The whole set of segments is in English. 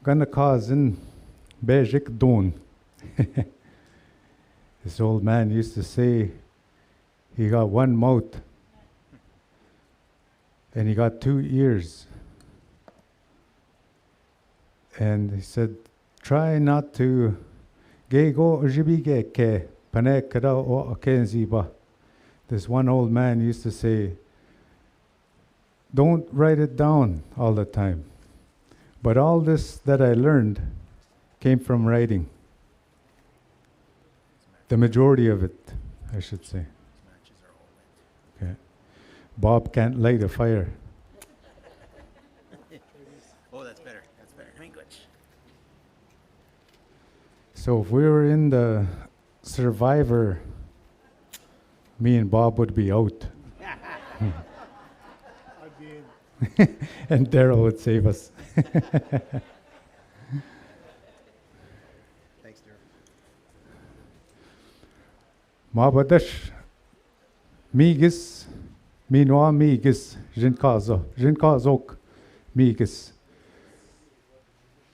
gonna cause in Bejik Don. This old man used to say he got one mouth and he got 2 ears. And he said, try not to gego ojibige ke panekara o akenziba. This one old man used to say, don't write it down all the time. But all this that I learned came from writing. The majority of it, I should say. Okay. Bob can't light a fire. Oh, that's better. That's better. Language. So if we were in the Survivor, me and Bob would be out. And Daryl would save us. Thanks, Daryl. Mabadash Migis Minwa Migis Jinkazok Migis.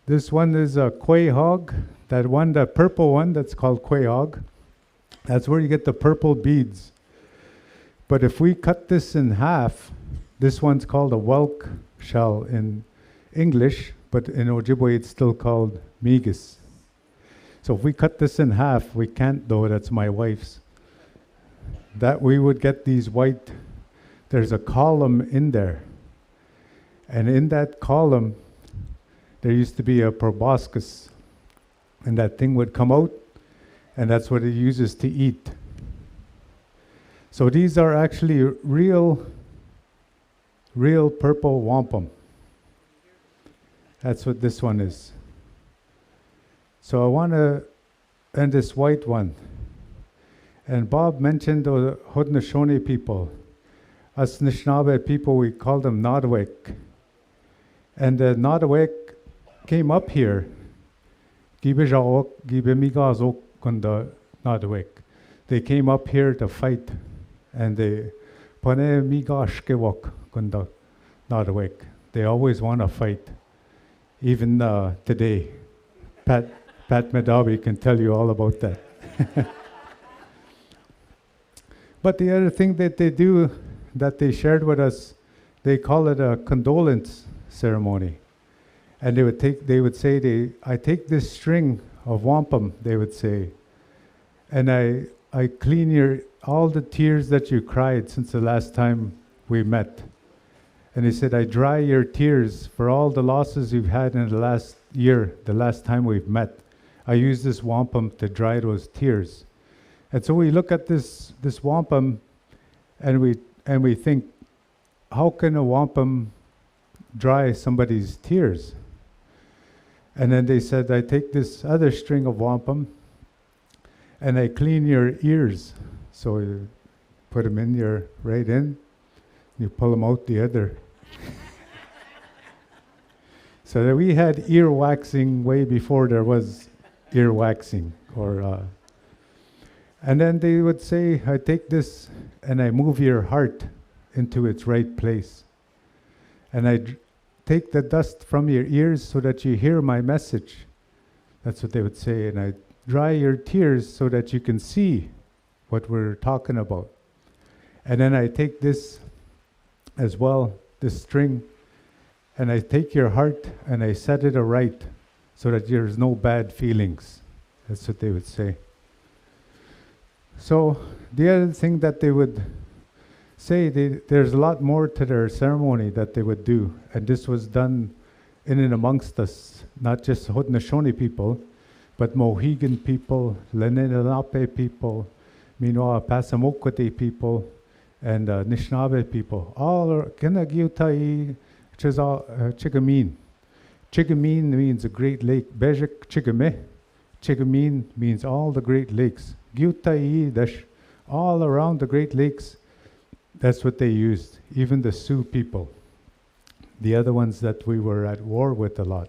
This one is a quahog. That one, the purple one, that's called quahog. That's where you get the purple beads. But if we cut this in half, this one's called a whelk shell in English, but in Ojibwe it's still called migis. So if we cut this in half, we can't though, that's my wife's. That we would get these white, there's a column in there. And in that column, there used to be a proboscis. And that thing would come out, and that's what it uses to eat. So these are actually real purple wampum. That's what this one is. So I want to end this white one. And Bob mentioned the Haudenosaunee people. Us Anishinaabe people, we call them Naudowek. And the Naudowek came up here. They came up here to fight, and they always want to fight, even today. Pat Medabi can tell you all about that. But the other thing that they do, that they shared with us, they call it a condolence ceremony. And they would say, I take this string of wampum, they would say, and I clean all the tears that you cried since the last time we met. And he said, I dry your tears for all the losses you've had in the last year, the last time we've met. I use this wampum to dry those tears. And so we look at this wampum and we think, how can a wampum dry somebody's tears? And then they said, I take this other string of wampum and I clean your ears. So you put them in your right in, you pull them out the other. So that we had ear waxing way before there was ear waxing. And then they would say, I take this and I move your heart into its right place. And I take the dust from your ears so that you hear my message. That's what they would say. And I dry your tears so that you can see what we're talking about. And then I take this as well, this string, and I take your heart and I set it aright so that there's no bad feelings. That's what they would say. So the other thing that they would say, there's a lot more to their ceremony that they would do, and this was done in and amongst us, not just Haudenosaunee people, but Mohegan people, Lenape people, Minoa Passamaquoddy people, and Anishinaabe people. All are Kenagiutai Chigamine. Chigamine means a great lake. Bejik Chigame. Chigamine means all the Great Lakes. Giutai Dash, all around the Great Lakes. That's what they used, even the Sioux people. The other ones that we were at war with a lot,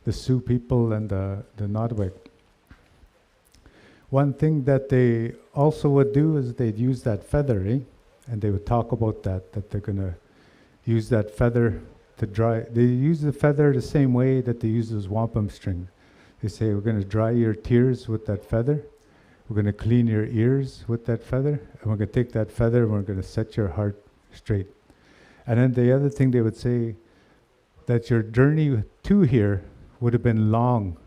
the Sioux people and the Naudowek. One thing that they also would do is they'd use that feather, and they would talk about that they're going to use that feather to dry. They use the feather the same way that they use those wampum string. They say, we're going to dry your tears with that feather. We're going to clean your ears with that feather. And we're going to take that feather and we're going to set your heart straight. And then the other thing they would say, that your journey to here would have been long.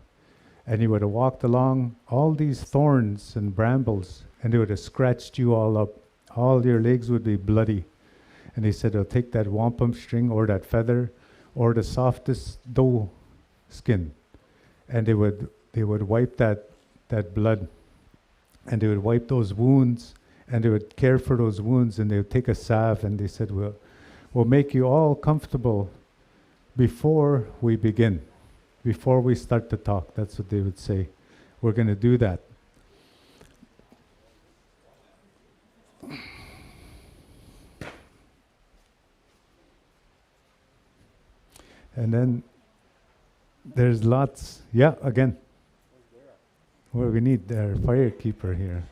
And you would have walked along all these thorns and brambles, and they would have scratched you all up. All your legs would be bloody. And they said, they'll take that wampum string or that feather or the softest doe skin, and they would wipe that blood, and they would wipe those wounds, and they would care for those wounds, and they would take a salve, and they said, we'll make you all comfortable before we begin, before we start to talk. That's what they would say. We're going to do that. And then there's lots. Yeah, again. Well, we need our firekeeper here.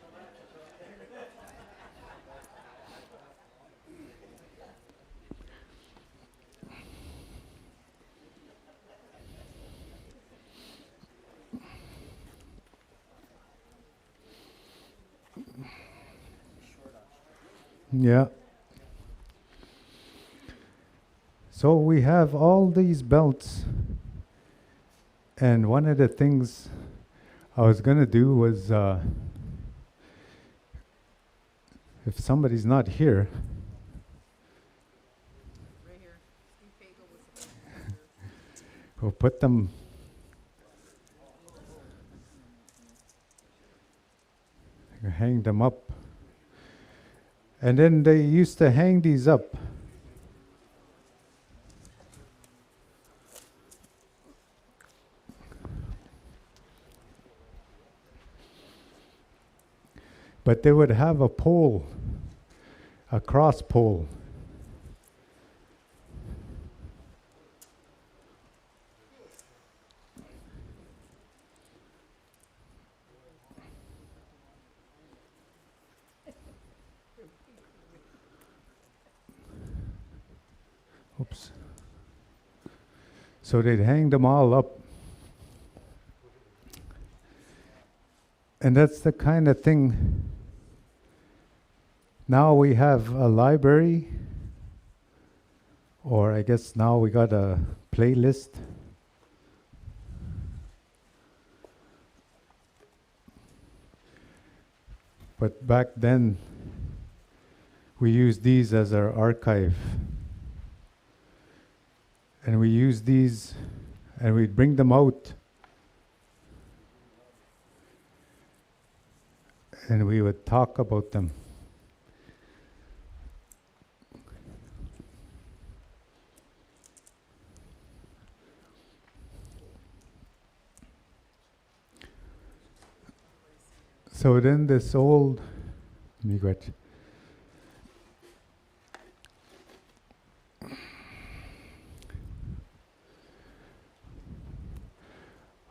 Yeah. So we have all these belts, and one of the things I was going to do was, if somebody's not here, Right here. Steve Pagel was we'll put them. Hang them up. And then they used to hang these up. But they would have a pole, a cross pole. Oops. So they'd hang them all up. And that's the kind of thing. Now we have a library, or I guess now we got a playlist. But back then, we used these as our archive. And we used these, and we'd bring them out. And we would talk about them. So then this old miigwech.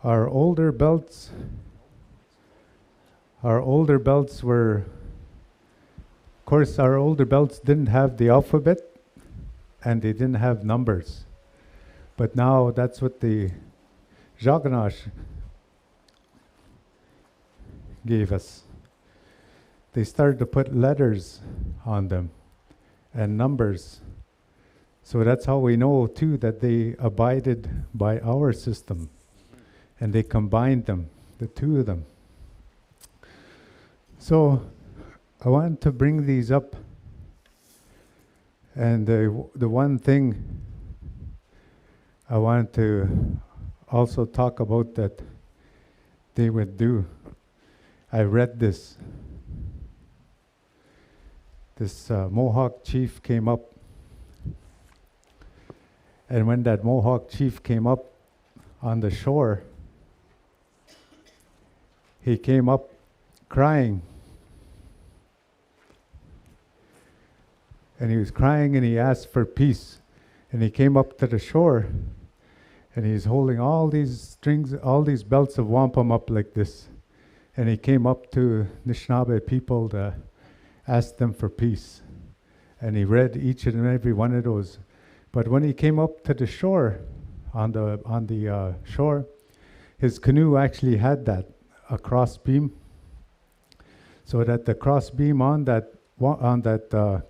Our older belts were, of course, our older belts didn't have the alphabet and they didn't have numbers. But now that's what the Jaganash gave us. They started to put letters on them and numbers. So that's how we know too that they abided by our system. And they combined them, the two of them. So I want to bring these up. And the one thing I want to also talk about that they would do, I read this. This Mohawk chief came up. And when that Mohawk chief came up on the shore, he came up crying. And he was crying and he asked for peace. And he came up to the shore and he's holding all these strings, all these belts of wampum up like this. And he came up to Anishinaabe people to ask them for peace. And he read each and every one of those But when he came up to the shore, on the shore, his canoe actually had a cross beam, so that the cross beam on that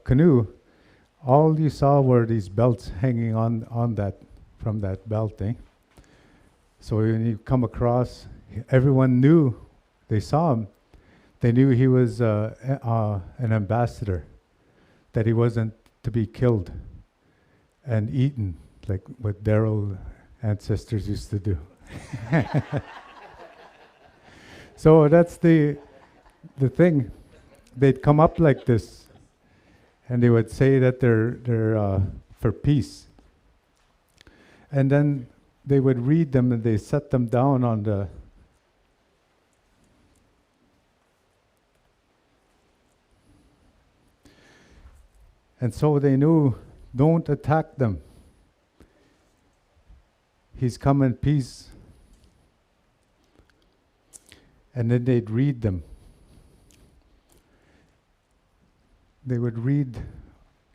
canoe, all you saw were these belts hanging on that, from that belt, eh? So when you come across, everyone knew, they saw him, they knew he was an ambassador, that he wasn't to be killed and eaten like what Darrell ancestors used to do. So that's the thing. They'd come up like this, and they would say that they're for peace. And then they would read them, and they set them down on the. And so they knew, don't attack them. He's come in peace. And then they'd read them. They would read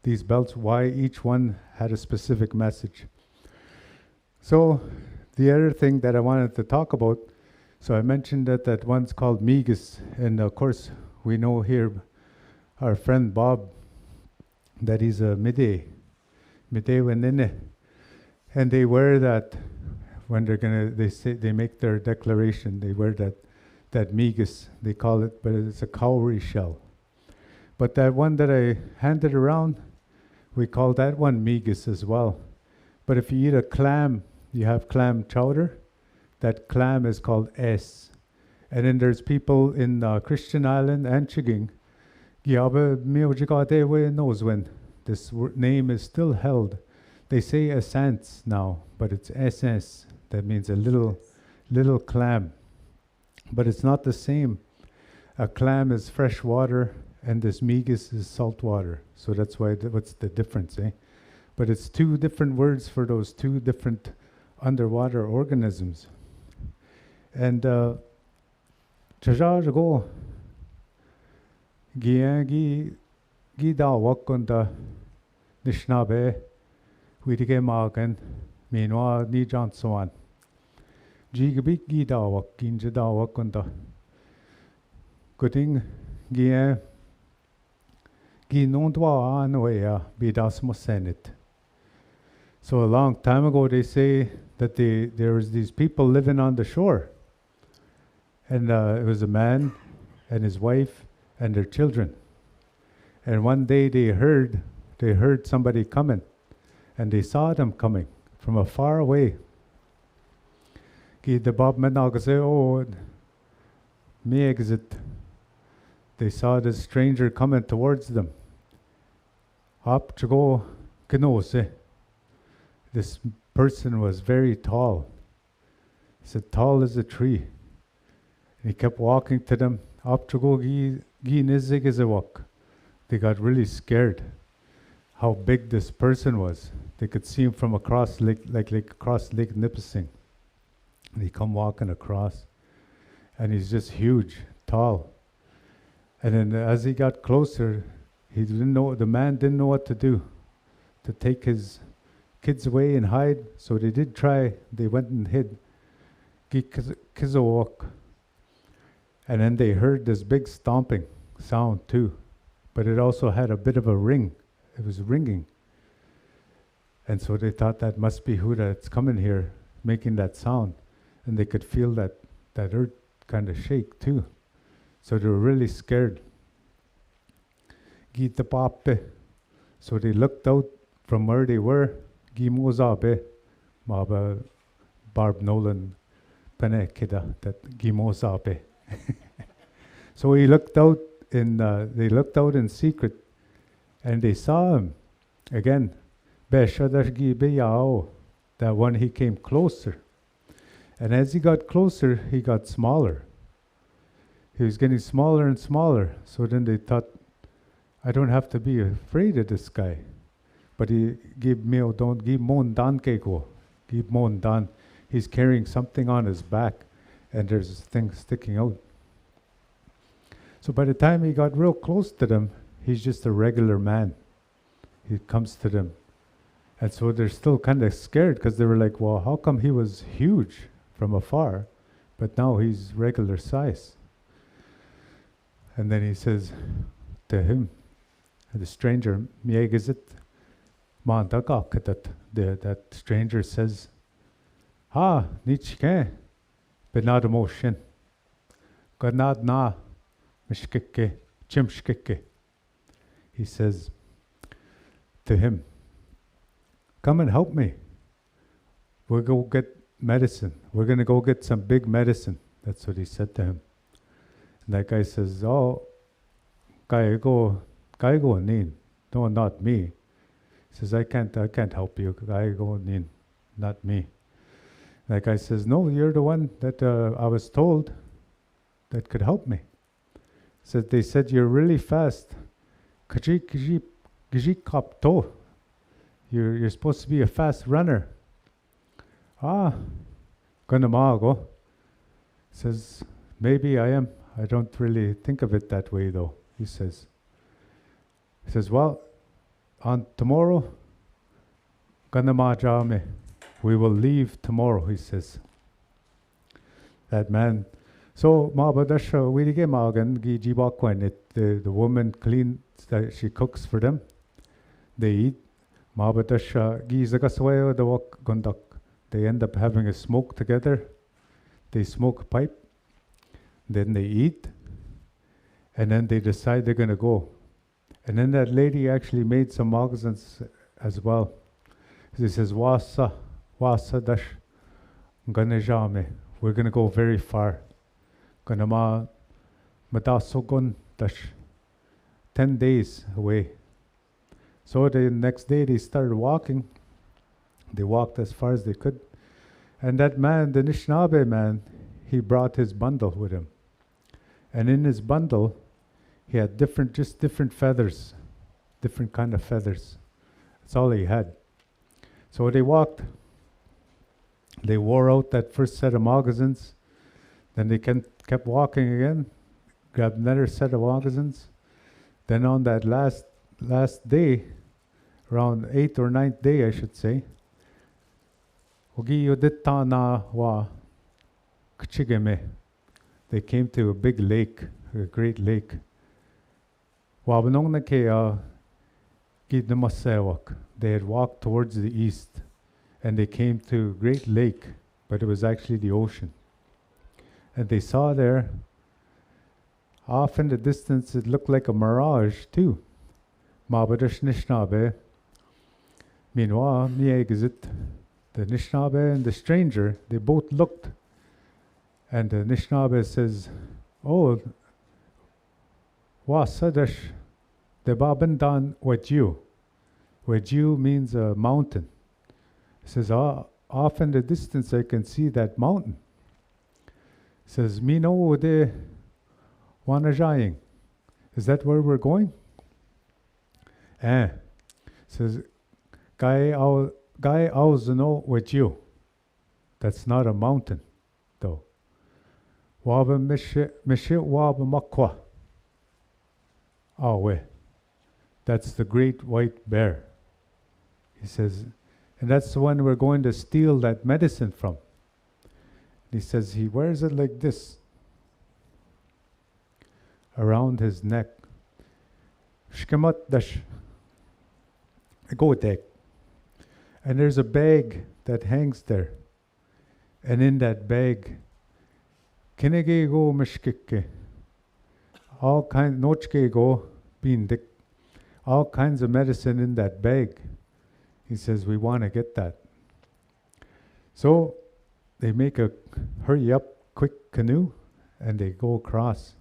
these belts, why each one had a specific message. So the other thing that I wanted to talk about, so I mentioned that one's called Migas, and of course we know here our friend Bob, that he's a Midday Wenine, and they wear that when they make their declaration, they wear that Migas, they call it, but it's a cowrie shell. But that one that I handed around, we call that one Migas as well. But if you eat a clam, you have clam chowder, that clam is called S. And then there's people in Christian Island and Chiging, knows when this name is still held. They say essence now, but it's SS. That means a little clam. But it's not the same. A clam is fresh water, and this Migas is salt water. So that's why, what's the difference, eh? But it's two different words for those two different underwater organisms. And Chajajago Gi da wakunda Nishnabe Widige Magan Minwa Ni Johnson Jigabik Gi da wakinja da wakunda Gooding Gi non dwa anwea bidas mosenit. So a long time ago they say that there was these people living on the shore, and it was a man and his wife and their children. And one day they heard somebody coming, and they saw them coming from a far away. The Bob say, oh, me exit. They saw this stranger coming towards them. Up to go, Kenose. This person was very tall. He said, tall as a tree. And he kept walking to them. Up to go, they got really scared how big this person was. They could see him from across Lake Nipissing. And he come walking across, and he's just huge, tall. And then as he got closer, the man didn't know what to do, to take his kids away and hide. So they did try. They went and hid. Kizowok. And then they heard this big stomping sound too. But it also had a bit of a ring. It was ringing. And so they thought that must be who that's coming here, making that sound. And they could feel that earth kind of shake too. So they were really scared. Gita pape. So they looked out from where they were. Gimozabe. Maba Barb Nolan Penekida, that Gimozabe. So he looked out they looked out in secret, and they saw him again. That one, he came closer. And as he got closer, he got smaller. He was getting smaller and smaller. So then they thought, I don't have to be afraid of this guy. But he give meal, don't give mon dan keko. Give mon dan. He's carrying something on his back, and there's things sticking out. So by the time he got real close to them, he's just a regular man. He comes to them, And so they're still kind of scared because they were like, well, how come he was huge from afar, but now he's regular size? And then he says to him, the stranger, Miegizit, that stranger says, Ha, nichke, benadamo shin, ganad na, mishkike, chimshkike. He says to him, come and help me. We'll go get medicine. We're going to go get some big medicine. That's what he said to him. And that guy says, oh, kaya go nin. No, not me. He says, I can't help you. Kaya go nin, not me. That guy says, no, you're the one that I was told that could help me. So they said, you're really fast. You're supposed to be a fast runner. Ah, Ganamago says, maybe I am. I don't really think of it that way though, he says. He says, well, on tomorrow, Ganamajame, we will leave tomorrow, he says. That man. So, Mabadasha, Widige Magan, Gijibakwan, the woman cleans, she cooks for them. They eat. Mabadasha, Gizagaswaya, the walk gondak. They end up having a smoke together. They smoke a pipe. Then they eat. And then they decide they're going to go. And then that lady actually made some moccasins as well. She says, Wasa dash ganajame. We're going to go very far. Ganama madasogon dash 10 days away. So the next day they started walking. They walked as far as they could. And that man, the Anishinaabe man, he brought his bundle with him. And in his bundle, he had different feathers, different kind of feathers. That's all he had. So they walked. They wore out that first set of moccasins. Then they kept walking again, grabbed another set of moccasins. Then on that last day, around 8th or 9th day, I should say, they came to a big lake, a great lake. They had walked towards the east, and they came to a great lake, but it was actually the ocean. And they saw there, off in the distance, it looked like a mirage too. Mabadash Nishnaabe. Meanwhile, Miegizit, the Nishnaabe and the stranger, they both looked. And the Nishnaabe says, oh, Wasadash, the Babandan Waju. Waju means a mountain. He says, off in the distance I can see that mountain. He says, Mino de Wanajaying. Is that where we're going? Says, Gai Auzano with you. That's not a mountain, though. Waba Mishe Waba Makwa. Awe. That's the great white bear. He says, and that's the one we're going to steal that medicine from. He says he wears it like this, around his neck. Shkemat dash. Go deck. And there's a bag that hangs there. And in that bag, kinege go mishkike. All kinds, nochke go bindik. All kinds of medicine in that bag. He says, we want to get that. So they make a hurry up, quick canoe, and they go across.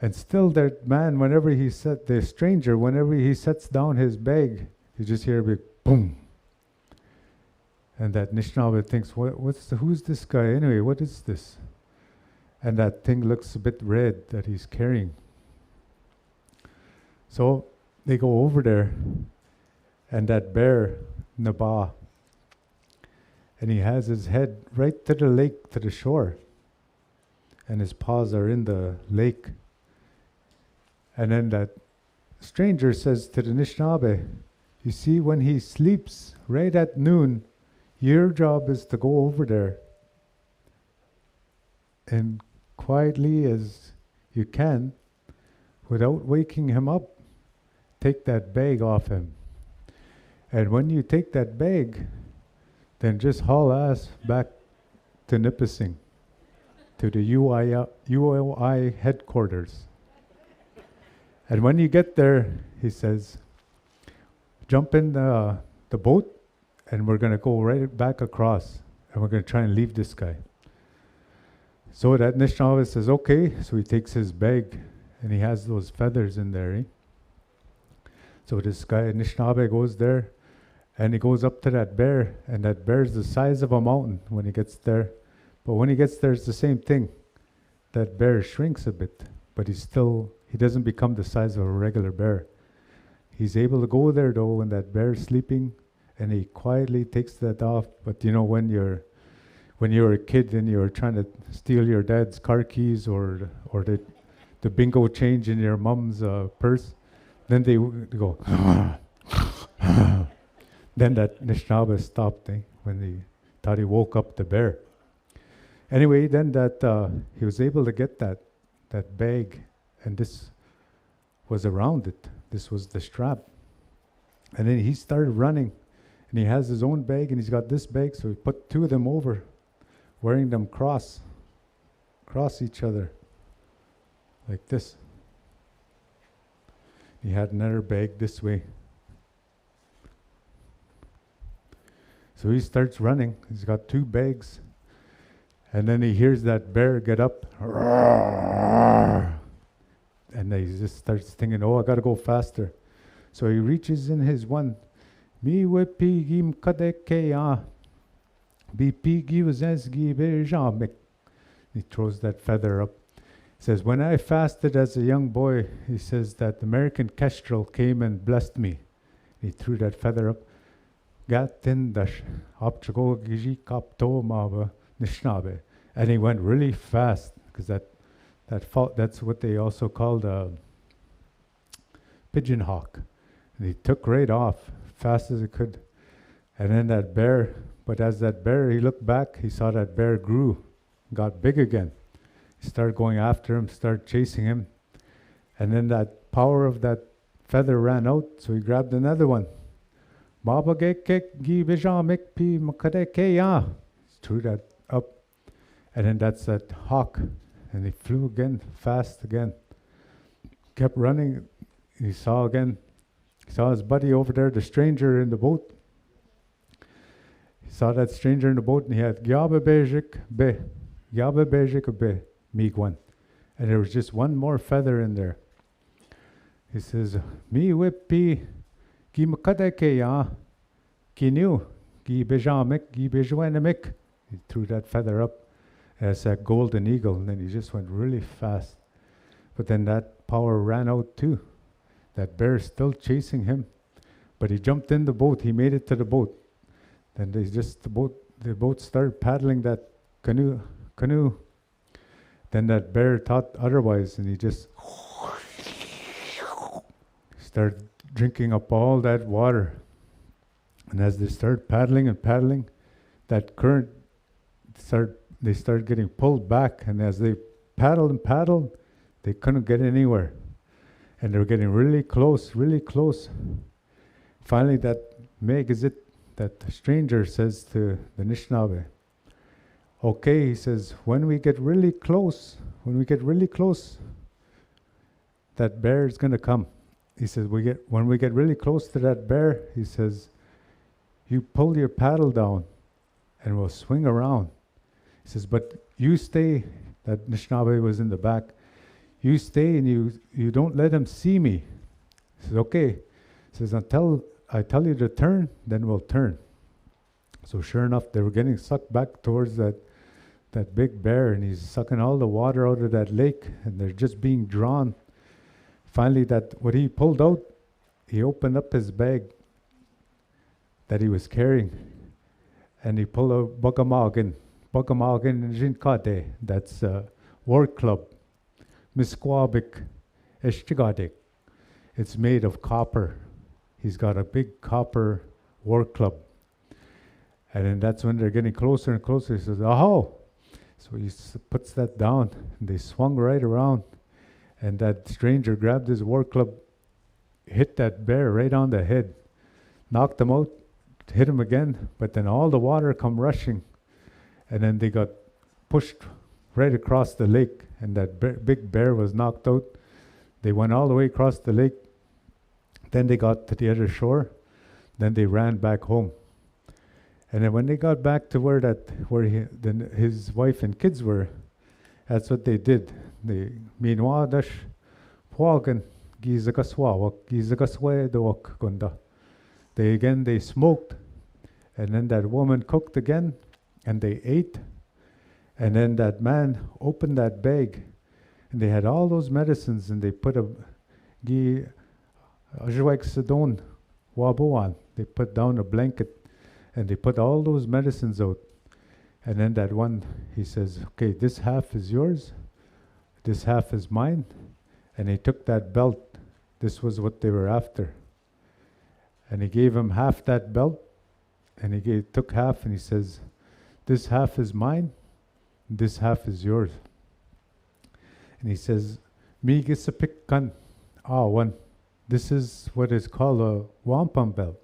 And still that man, the stranger, whenever he sets down his bag, you just hear a big boom. And that Anishinaabe thinks, who's this guy anyway? What is this? And that thing looks a bit red that he's carrying. So they go over there, and that bear, Naba, and he has his head right to the lake, to the shore. And his paws are in the lake. And then that stranger says to the Anishinaabe, You see, when he sleeps right at noon, your job is to go over there and quietly as you can, without waking him up, take that bag off him. And when you take that bag, then just haul ass back to Nipissing, to the UOI headquarters. And when you get there, he says, jump in the boat and we're going to go right back across and we're going to try and leave this guy. So that Anishinaabe says, okay. So he takes his bag and he has those feathers in there. So this guy, Anishinaabe, goes there and he goes up to that bear, and that bear's the size of a mountain when he gets there. But when he gets there, it's the same thing. That bear shrinks a bit, but he doesn't become the size of a regular bear. He's able to go there though when that bear's sleeping, and he quietly takes that off. But you know, when you're a kid and you're trying to steal your dad's car keys or the bingo change in your mom's purse, then they go. Then that Anishinaabe stopped when he thought he woke up the bear. Anyway, then that he was able to get that bag, and this was around it. This was the strap. And then he started running, and he has his own bag, and he's got this bag, so he put two of them over, wearing them cross each other, like this. He had another bag this way. So he starts running. He's got two bags. And then he hears that bear get up. And he just starts thinking, oh, I got to go faster. So he reaches in his one. Mi wepigim kadekeya. Bipigi wazesgi bejamek. He throws that feather up. He says, when I fasted as a young boy, he says that American Kestrel came and blessed me. He threw that feather up. And he went really fast, because that's what they also called a pigeon hawk. And he took right off, fast as he could. And then that bear, but as that bear, he looked back, he saw that bear grew, got big again. He started going after him, started chasing him. And then that power of that feather ran out, so he grabbed another one. Threw that up, and then that's that hawk, and he flew again, fast again. Kept running. He saw his buddy over there, the stranger in the boat. He saw that stranger in the boat, and he had Gyabe Bejik Be Migwan, and there was just one more feather in there. He says, "Mi whippy." Gi makadeke ya, ki new, gi bejamek, gi bejuenemik. He threw that feather up as that golden eagle, and then he just went really fast. But then that power ran out too. That bear still chasing him, but he jumped in the boat. He made it to the boat. Then the boat started paddling that canoe. Then that bear thought otherwise, and he just started drinking up all that water. And as they started paddling and paddling, that current they started getting pulled back, and as they paddled and paddled, they couldn't get anywhere. And they were getting really close. Finally that stranger says to the Anishinaabe, okay, he says, when we get really close, that bear is going to come. He says, when we get really close to that bear, he says, you pull your paddle down and we'll swing around. He says, but you stay, that Anishinaabe was in the back, you stay and you don't let him see me. He says, okay. He says, until I tell you to turn, then we'll turn. So sure enough, they were getting sucked back towards that big bear, and he's sucking all the water out of that lake, and they're just being drawn. Finally, what he pulled out, he opened up his bag that he was carrying, and he pulled out Bogamagan Jinkade, that's war club, Misquabic Eshtigadik. It's made of copper, he's got a big copper war club. And then that's when they're getting closer and closer. He says, "Aho!" So he puts that down, and they swung right around. And that stranger grabbed his war club, hit that bear right on the head, knocked him out, hit him again, but then all the water come rushing. And then they got pushed right across the lake, and that big bear was knocked out. They went all the way across the lake. Then they got to the other shore. Then they ran back home. And then when they got back to his wife and kids were, that's what they did. They meanwhile dash pwagan gizagaswawak gizagaswedowak gunda. They smoked, and then that woman cooked again, and they ate. And then that man opened that bag, and they had all those medicines, and they put they put down a blanket, and they put all those medicines out. And then that one, he says, "Okay, this half is yours, this half is mine." And he took that belt. This was what they were after. And he gave him half that belt, and he took half, and he says, "This half is mine, this half is yours." And he says, "Mi gisapikkan one." This is what is called a wampum belt.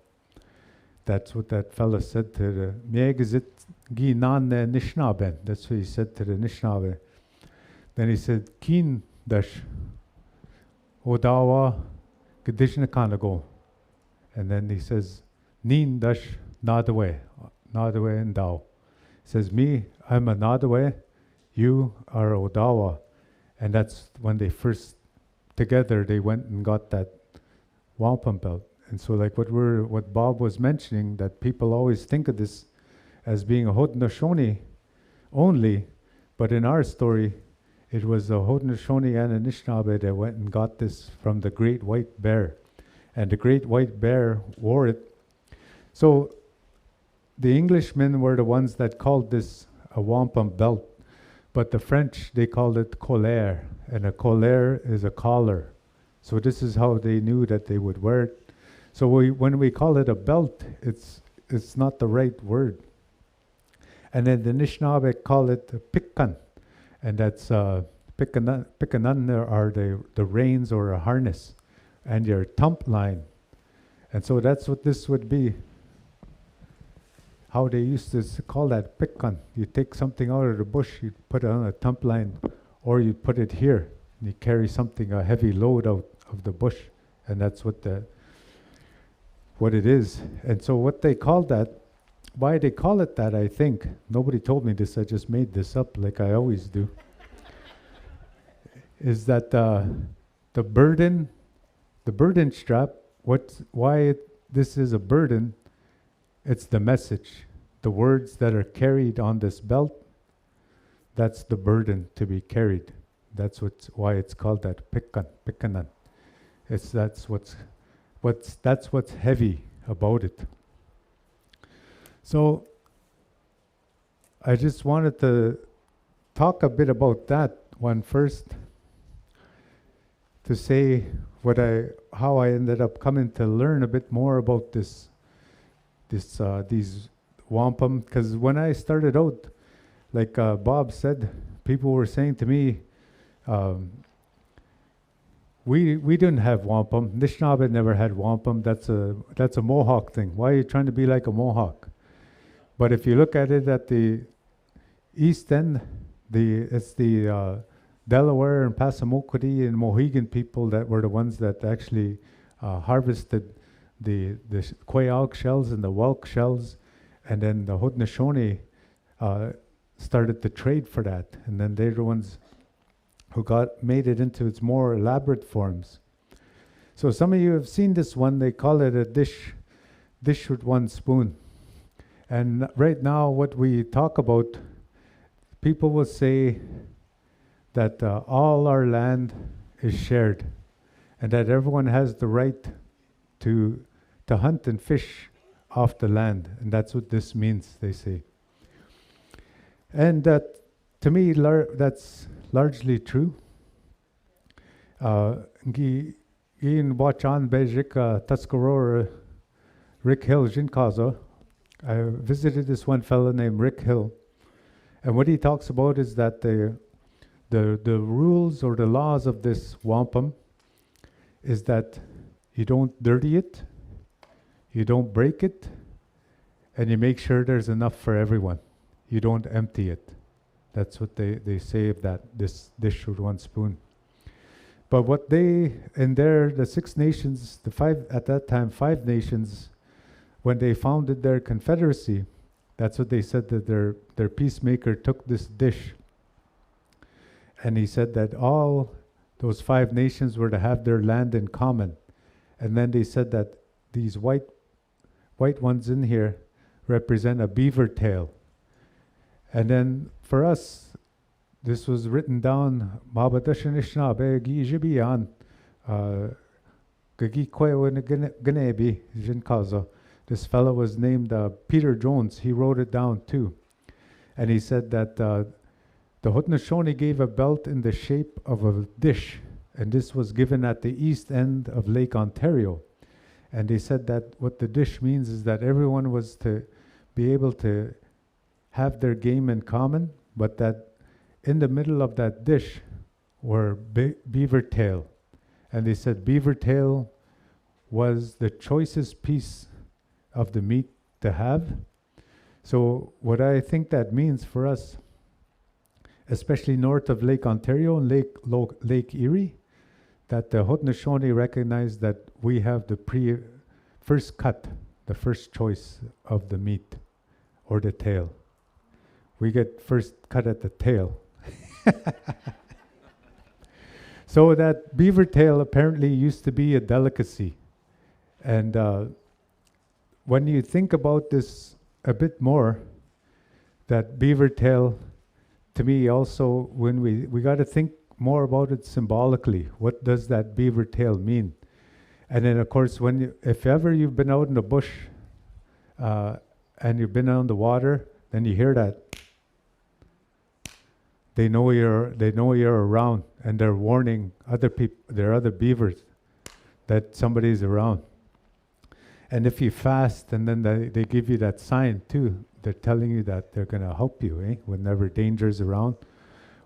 That's what that fella said to the Miegazit gi nan Nishnaben. That's what he said to the Nishnabe. Then he said, "Kin dash Odawa Gadishna Kanago." And then he says, "Nin dash Nadawe and Dao." He says, "Me, I'm a Nadawe, you are Odawa." And that's when they first together they went and got that wampum belt. And so like what Bob was mentioning, that people always think of this as being a Haudenosaunee only, but in our story, it was a Haudenosaunee and a Anishinaabe that went and got this from the Great White Bear. And the Great White Bear wore it. So the Englishmen were the ones that called this a wampum belt, but the French, they called it collar, and a collar is a collar. So this is how they knew that they would wear it. So when we call it a belt, it's not the right word. And then the Anishinaabe call it a pikkan, and that's pikkanan are the reins or a harness, and your tump line. And so that's what this would be. How they used to call that pikkan. You take something out of the bush, you put it on a tump line, or you put it here, and you carry something, a heavy load out of the bush, and that's what it is. And so what they called that, why they call it that, I think, nobody told me this, I just made this up like I always do, is that the burden strap, this is a burden, it's the message. The words that are carried on this belt, that's the burden to be carried. That's why it's called that pikkanan. That's what's heavy about it. So I just wanted to talk a bit about that one first, to say how I ended up coming to learn a bit more about these wampum. Because when I started out, like Bob said, people were saying to me, we didn't have wampum. Anishinaabe never had wampum. That's a Mohawk thing. Why are you trying to be like a Mohawk? But if you look at it at the east end, it's the Delaware and Passamaquoddy and Mohegan people that were the ones that actually harvested the quail shells and the whelk shells, and then the Haudenosaunee started to trade for that, and then they're the ones who made it into its more elaborate forms. So some of you have seen this one. They call it a dish with one spoon. And right now, what we talk about, people will say that all our land is shared, and that everyone has the right to hunt and fish off the land, and that's what this means, they say. And that, to me, that's largely true. in Wachan Bejik Tuscarora Rick Hill Jinkaza. I visited this one fellow named Rick Hill, and what he talks about is that the rules or the laws of this wampum is that you don't dirty it, you don't break it, and you make sure there's enough for everyone. You don't empty it. That's what they say of that, this dish with one spoon. But what they, in the Six Nations, at that time, 5 nations, when they founded their confederacy, that's what they said, that their peacemaker took this dish, and he said that all those 5 nations were to have their land in common. And then they said that these white ones in here represent a beaver tail. And then for us, this was written down, this fellow was named Peter Jones. He wrote it down too. And he said that the Haudenosaunee gave a belt in the shape of a dish, and this was given at the east end of Lake Ontario. And they said that what the dish means is that everyone was to be able to have their game in common, but that in the middle of that dish were beaver tail. And they said beaver tail was the choicest piece of the meat to have. So what I think that means for us, especially north of Lake Ontario and Lake Erie, that the Haudenosaunee recognized that we have the first cut, the first choice of the meat or the tail. We get first cut at the tail. So that beaver tail apparently used to be a delicacy. And when you think about this a bit more, that beaver tail, to me also, when we got to think more about it symbolically. What does that beaver tail mean? And then of course, if ever you've been out in the bush and you've been on the water, then you hear that. They know you're around, and they're warning other people, there are other beavers, that somebody's around. And if you fast, and then they give you that sign too, they're telling you that they're going to help you, whenever danger's around.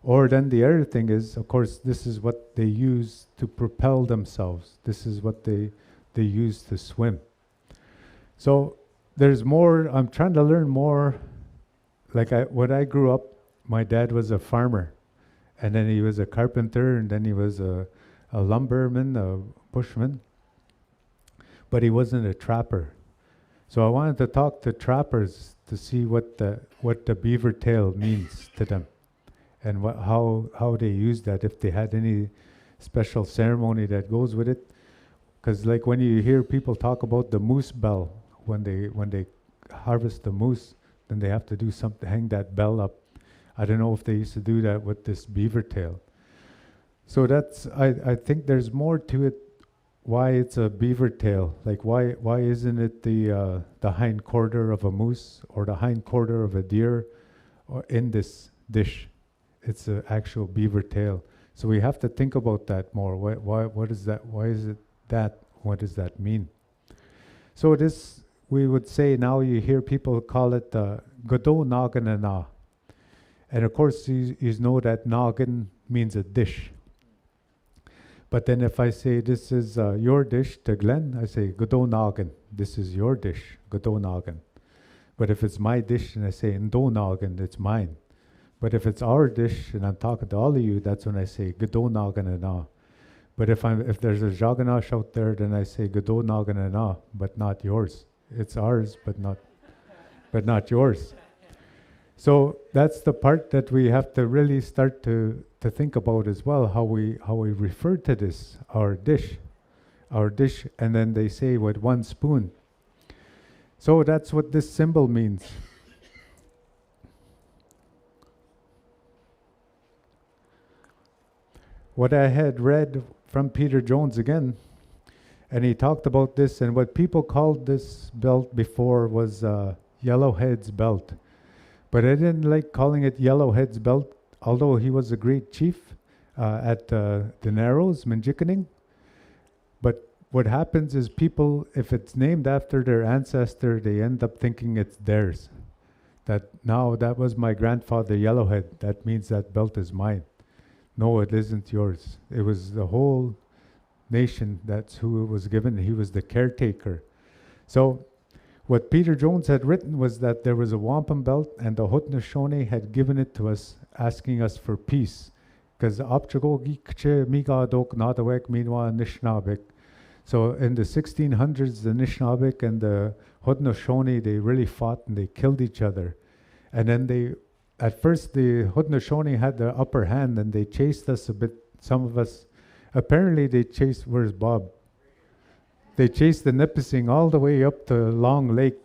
Or then the other thing is, of course, this is what they use to propel themselves. This is what they use to swim. So there's more. I'm trying to learn more. Like when I grew up, my dad was a farmer, and then he was a carpenter, and then he was a lumberman, a bushman, but he wasn't a trapper. So I wanted to talk to trappers to see what the beaver tail means to them, and how they use that, if they had any special ceremony that goes with it. Because like when you hear people talk about the moose bell, when they harvest the moose, then they have to do something, hang that bell up. I don't know if they used to do that with this beaver tail. So I think there's more to it, why it's a beaver tail. Like why isn't it the hind quarter of a moose or the hind quarter of a deer or in this dish? It's an actual beaver tail. So we have to think about that more. What is that? Why is it that? What does that mean? So this, we would say, now you hear people call it Godot Naganana. And of course, you know that noggin means a dish. But then if I say this is your dish to Glenn, I say Godot Noggin. This is your dish, Godot Noggin. But if it's my dish and I say Ndo Noggin, it's mine. But if it's our dish and I'm talking to all of you, that's when I say Godot Noggin and na. But if there's a Jaganash out there, then I say Godot Noggin and na, but not yours. It's ours, but not yours. So that's the part that we have to really start to think about as well, how we refer to this, our dish, and then they say with one spoon. So that's what this symbol means. What I had read from Peter Jones again, and he talked about this, and what people called this belt before was Yellowhead's belt. But I didn't like calling it Yellowhead's belt, although he was a great chief at the Narrows, Minjikaning. But what happens is people, if it's named after their ancestor, they end up thinking it's theirs. That now that was my grandfather Yellowhead, that means that belt is mine. No, it isn't yours. It was the whole nation, that's who it was given. He was the caretaker. So what Peter Jones had written was that there was a wampum belt and the Haudenosaunee had given it to us, asking us for peace. Because so in the 1600s, the Anishinaabeg and the Haudenosaunee, they really fought and they killed each other. And then at first the Haudenosaunee had the upper hand and they chased us a bit, some of us. Apparently they chased, where's Bob? They chased the Nipissing all the way up to Long Lake.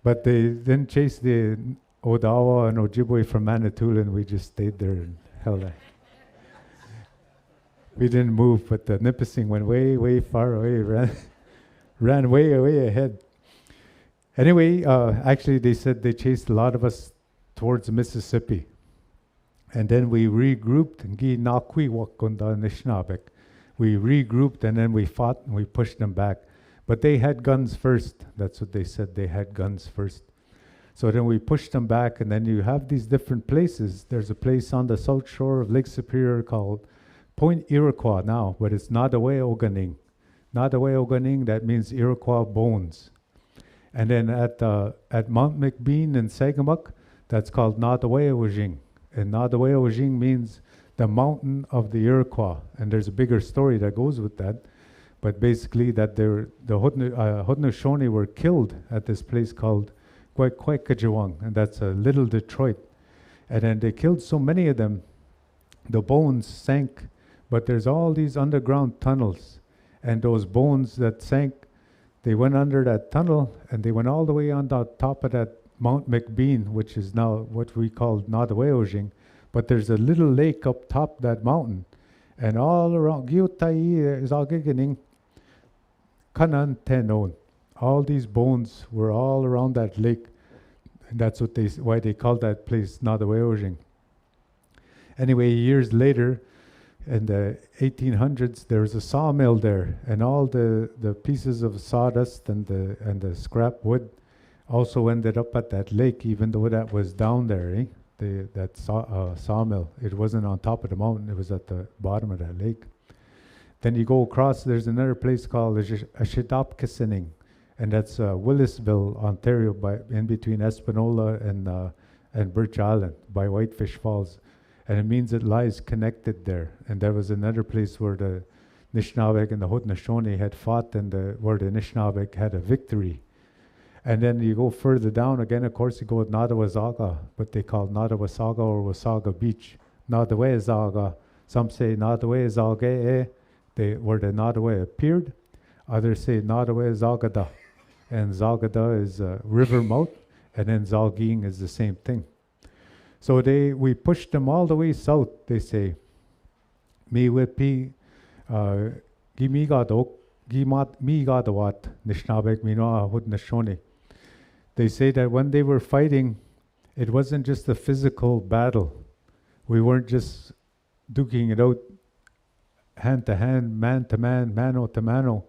But they didn't chase the Odawa and Ojibwe from Manitoulin. We just stayed there and held that. We didn't move, but the Nipissing went way, way far away, ran way, way ahead. Anyway, actually they said they chased a lot of us towards Mississippi. And then we regrouped and we regrouped and then we fought and we pushed them back. But they had guns first. That's what they said, they had guns first. So then we pushed them back, and then you have these different places. There's a place on the south shore of Lake Superior called Point Iroquois now, but it's Nadawe-Oganing. Nadawe-Oganing, that means Iroquois bones. And then at Mount McBean in Sagamuk, that's called Nadawe-Ojing. And Nadawe-Ojing means the mountain of the Iroquois. And there's a bigger story that goes with that. But basically that the Haudenosaunee were killed at this place called Quequecajawang, and that's a little Detroit. And then they killed so many of them, the bones sank, but there's all these underground tunnels. And those bones that sank, they went under that tunnel and they went all the way on the top of that Mount McBean, which is now what we call Nadawe-Ojing. But there's a little lake up top that mountain. And all around, Giotai is all giggling, Kanan Tenon. All these bones were all around that lake. And that's why they called that place Nadawe-Ojing. Anyway, years later, in the 1800s, there was a sawmill there, and all the pieces of sawdust and the scrap wood also ended up at that lake, even though that was down there, that sawmill. It wasn't on top of the mountain, it was at the bottom of that lake. Then you go across, there's another place called Ashidopkisining, and that's Willisville, Ontario, in between Espanola and Birch Island, by Whitefish Falls. And it means it lies connected there. And there was another place where the Anishinaabeg and the Haudenosaunee had fought, and where the Anishinaabeg had a victory. And then you go further down again, of course, you go to Nadawasaga, what they call Nadawasaga or Wasaga Beach. Nadawezaga, some say Nadawezaga, where the Nadawe appeared. Others say Nadawezagada. And Zagada is a river mouth, and then Zalging is the same thing. So we pushed them all the way south, they say. Miwipi, Gimigadok, Gimat Migadawat, Nishnabek Minoa Haudenosaunee. They say that when they were fighting, it wasn't just a physical battle. We weren't just duking it out hand to hand, man to man, mano to mano.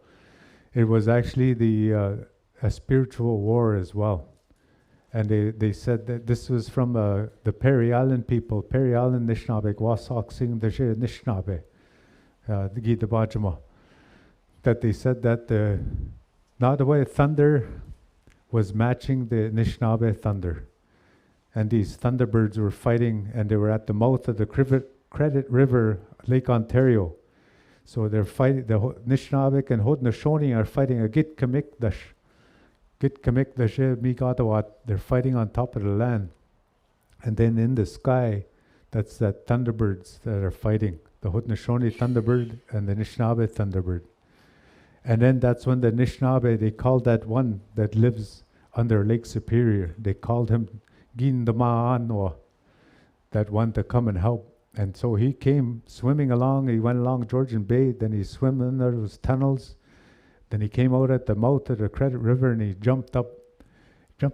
It was actually a spiritual war as well. And they said that this was from the Perry Island people, Perry Island Nishnabeg, Wasak Sing the Nishnabe, the Gita Bajama, that they said that the Nadawe thunder was matching the Anishinaabe thunder. And these thunderbirds were fighting, and they were at the mouth of the Credit River, Lake Ontario. So they're fighting, the Anishinaabe and Haudenosaunee are fighting a Gitkamikdash. Gitkamikdash Migadawat. They're fighting on top of the land. And then in the sky, that's that thunderbirds that are fighting. The Haudenosaunee thunderbird and the Anishinaabe thunderbird. And then that's when the Anishinaabe, they called that one that lives under Lake Superior, they called him Gindamaanoa, that one to come and help. And so he came swimming along, he went along Georgian Bay, then he swam under those tunnels, then he came out at the mouth of the Credit River and he jumped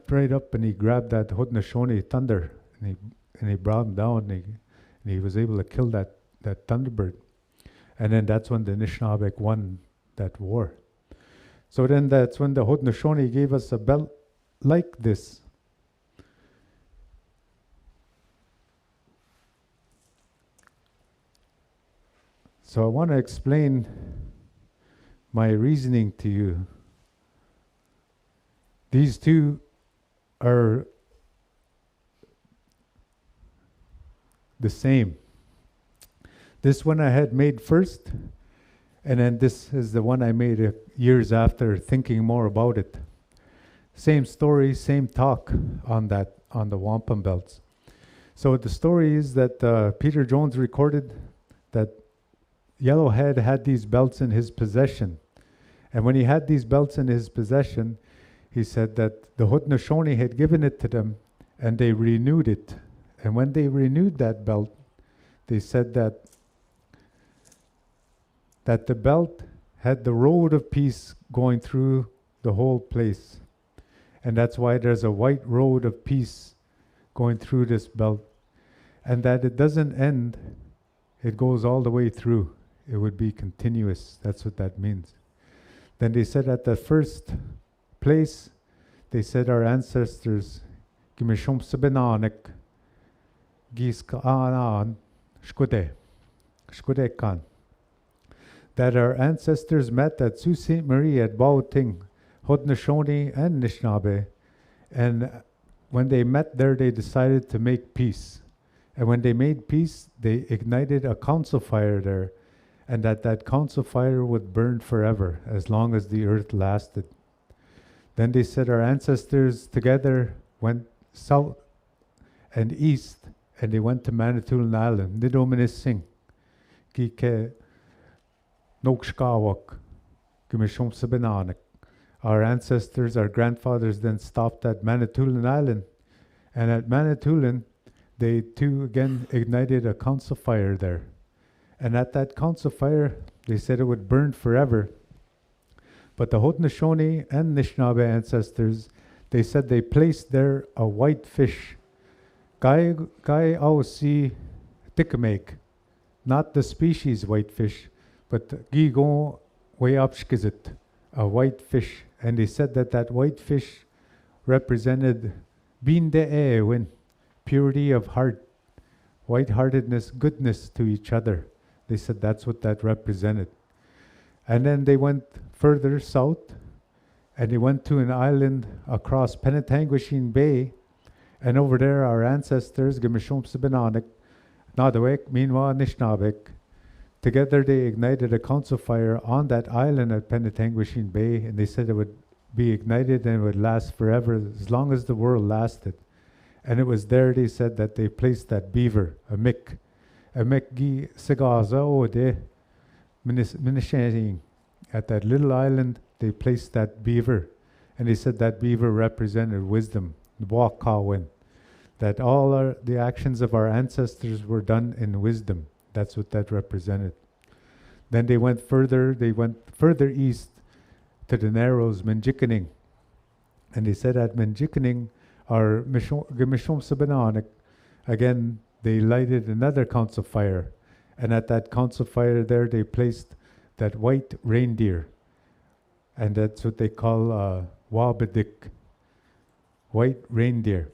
right up and he grabbed that Haudenosaunee thunder and he brought him down and he was able to kill that thunderbird. And then that's when the Anishinaabe won that war. So then that's when the Haudenosaunee gave us a belt like this. So I want to explain my reasoning to you. These two are the same. This one I had made first, and then this is the one I made years after thinking more about it. Same story, same talk on the wampum belts. So the story is that Peter Jones recorded that Yellowhead had these belts in his possession. And when he had these belts in his possession, he said that the Haudenosaunee had given it to them and they renewed it. And when they renewed that belt, they said that the belt had the road of peace going through the whole place. And that's why there's a white road of peace going through this belt. And that it doesn't end, it goes all the way through. It would be continuous. That's what that means. Then they said at the first place, they said our ancestors, Gimishum Sabinanek, Giskaanan, Shkude Khan, that our ancestors met at Sault Ste. Marie at Baoting, Haudenosaunee and Anishinaabe, and when they met there, they decided to make peace. And when they made peace, they ignited a council fire there, and that council fire would burn forever, as long as the earth lasted. Then they said our ancestors together went south and east, and they went to Manitoulin Island, Nidominis Singh, Gike Nokshkawak, Gimishum Sabinanek. Our ancestors, our grandfathers then stopped at Manitoulin Island, and at Manitoulin, they too again ignited a council fire there. And at that council fire, they said it would burn forever. But the Haudenosaunee and Anishinaabe ancestors, they said they placed there a white fish. Gai Ausi Tikamek, not the species whitefish, but Gigon Wayapshkizit, a white fish. And they said that white fish represented Bin de Ewin, purity of heart, white-heartedness, goodness to each other. They said that's what that represented. And then they went further south, and they went to an island across Penetanguishene Bay, and over there our ancestors, Gimishum Sabinanek, Nadawek, Minwa, Nishnabek, together they ignited a council fire on that island at Penetanguishene Bay, and they said it would be ignited and it would last forever, as long as the world lasted. And it was there, they said, that they placed that beaver, a mick gi sigaza ode minishating. At that little island, they placed that beaver. And they said that beaver represented wisdom, Wakawin, that all the actions of our ancestors were done in wisdom. That's what that represented. Then they went further east to the Narrows, Menjikaning. And they said at Menjikaning, our Gimishum Sabinanek, again, they lighted another council fire. And at that council fire there, they placed that white reindeer. And that's what they call Wabadik, white reindeer.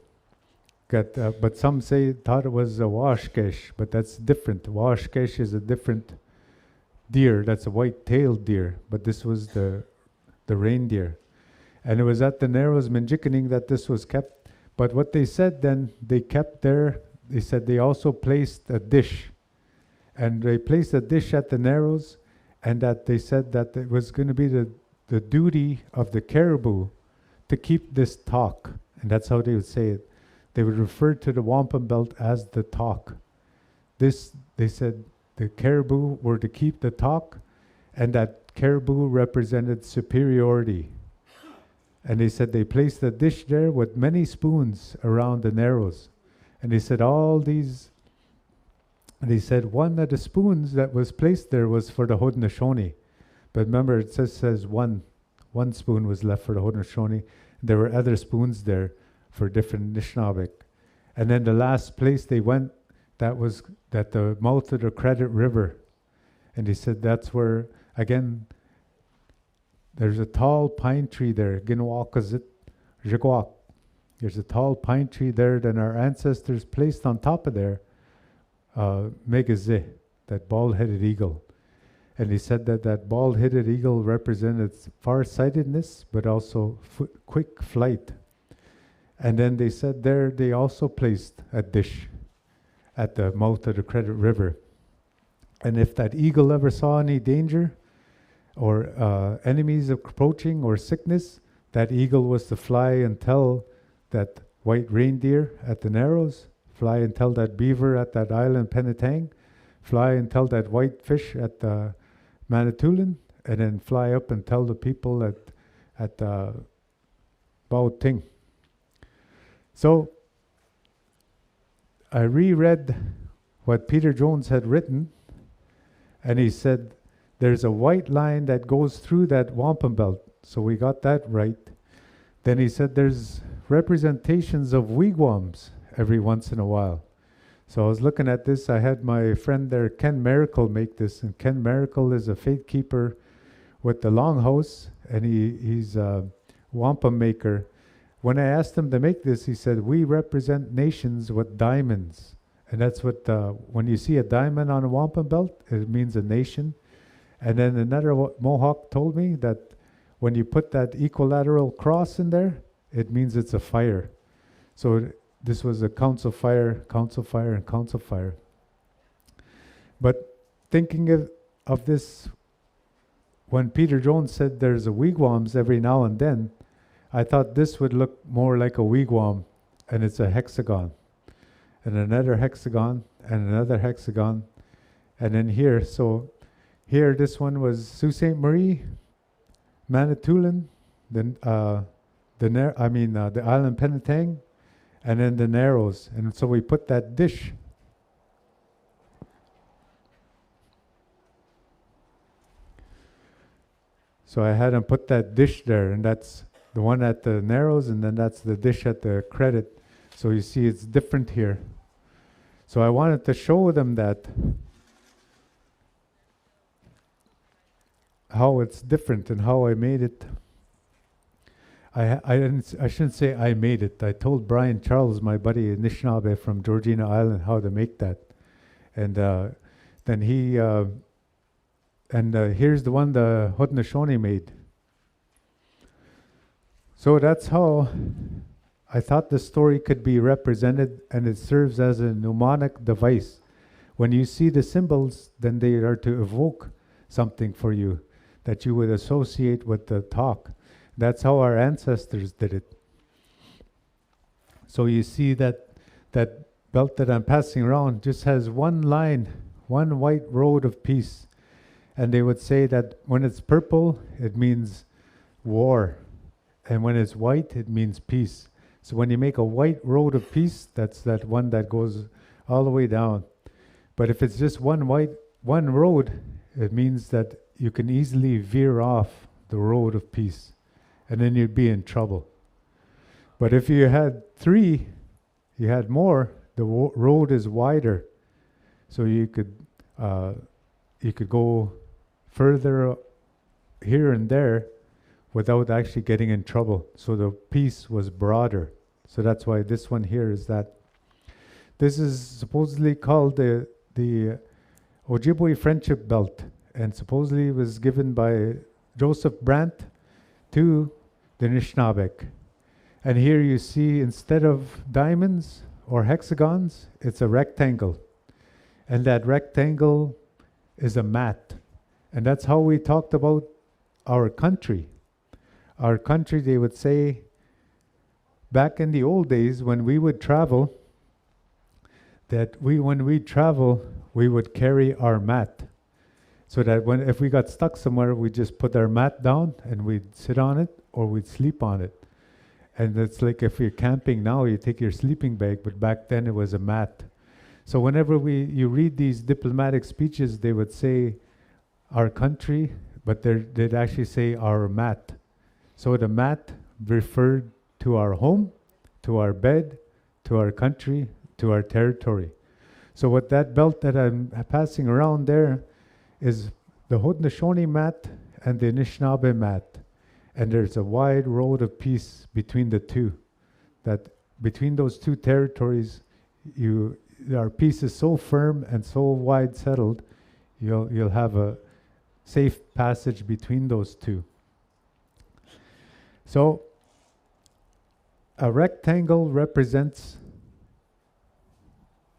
But some thought it was a Washkesh, but that's different. Washkesh is a different deer. That's a white-tailed deer, but this was the reindeer. And it was at the Narrows Menjikaning that this was kept. But what they said then, they kept there, they said they also placed a dish. And they placed a dish at the Narrows, and that they said that it was going to be the duty of the caribou to keep this talk. And that's how they would say it. They would refer to the wampum belt as the talk. This, they said, the caribou were to keep the talk, and that caribou represented superiority. And they said they placed a dish there with many spoons around the Narrows. And they said they said one of the spoons that was placed there was for the Haudenosaunee. But remember, it says one spoon was left for the Haudenosaunee. There were other spoons there for different Anishinaabe. And then the last place they went, that was at the mouth of the Credit River. And they said that's where, again, there's a tall pine tree there. Ginwakazit, Jigwak. There's a tall pine tree there that our ancestors placed on top of there, Megazeh, that bald-headed eagle. And he said that that bald-headed eagle represented far-sightedness, but also quick flight. And then they said there they also placed a dish at the mouth of the Credit River. And if that eagle ever saw any danger or enemies approaching or sickness, that eagle was to fly and tell that white reindeer at the Narrows, fly and tell that beaver at that island Penetang, fly and tell that white fish at the Manitoulin, and then fly up and tell the people at Bao Ting. So I reread what Peter Jones had written, and he said there's a white line that goes through that wampum belt. So we got that right. Then he said there's representations of wigwams every once in a while. So I was looking at this. I had my friend there, Ken Miracle, make this. And Ken Miracle is a faith keeper with the Longhouse, and he's a wampum maker. When I asked him to make this, he said, we represent nations with diamonds. And that's what, when you see a diamond on a wampum belt, it means a nation. And then another Mohawk told me that when you put that equilateral cross in there, it means it's a fire. So this was a council fire, and council fire. But thinking of this, when Peter Jones said there's a wigwams every now and then, I thought this would look more like a wigwam, and it's a hexagon. And another hexagon, and another hexagon. And then here, so here this one was Sault Ste. Marie, Manitoulin, then the island Penetang, and then the Narrows. And so we put that dish. So I had him put that dish there, and that's the one at the Narrows, and then that's the dish at the Credit. So you see it's different here. So I wanted to show them that how it's different and how I made it. I shouldn't say I made it. I told Brian Charles, my buddy Anishinaabe from Georgina Island, how to make that. And then he, here's the one the Haudenosaunee made. So that's how I thought the story could be represented, and it serves as a mnemonic device. When you see the symbols, then they are to evoke something for you that you would associate with the talk. That's how our ancestors did it. So you see that belt that I'm passing around just has one line, one white road of peace. And they would say that when it's purple, it means war. And when it's white, it means peace. So when you make a white road of peace, that's that one that goes all the way down. But if it's just one road, it means that you can easily veer off the road of peace, and then you'd be in trouble. But if you had three, you had more, the road is wider. So you could go further here and there without actually getting in trouble. So the peace was broader. So that's why this one here is that. This is supposedly called the Ojibwe Friendship Belt, and supposedly was given by Joseph Brant to the Anishinaabeg. And here you see, instead of diamonds or hexagons, it's a rectangle. And that rectangle is a mat. And that's how we talked about our country. Our country, they would say, back in the old days when we would travel, that when we travel, we would carry our mat. So that if we got stuck somewhere, we'd just put our mat down and we'd sit on it or we'd sleep on it. And it's like if you're camping now, you take your sleeping bag, but back then it was a mat. So whenever you read these diplomatic speeches, they would say our country, but they'd actually say our mat. So the mat referred to our home, to our bed, to our country, to our territory. So what that belt that I'm passing around there is the Haudenosaunee mat and the Anishinaabe mat. and there's a wide road of peace between the two. That between those two territories, our peace is so firm and so wide settled, you'll have a safe passage between those two. So a rectangle represents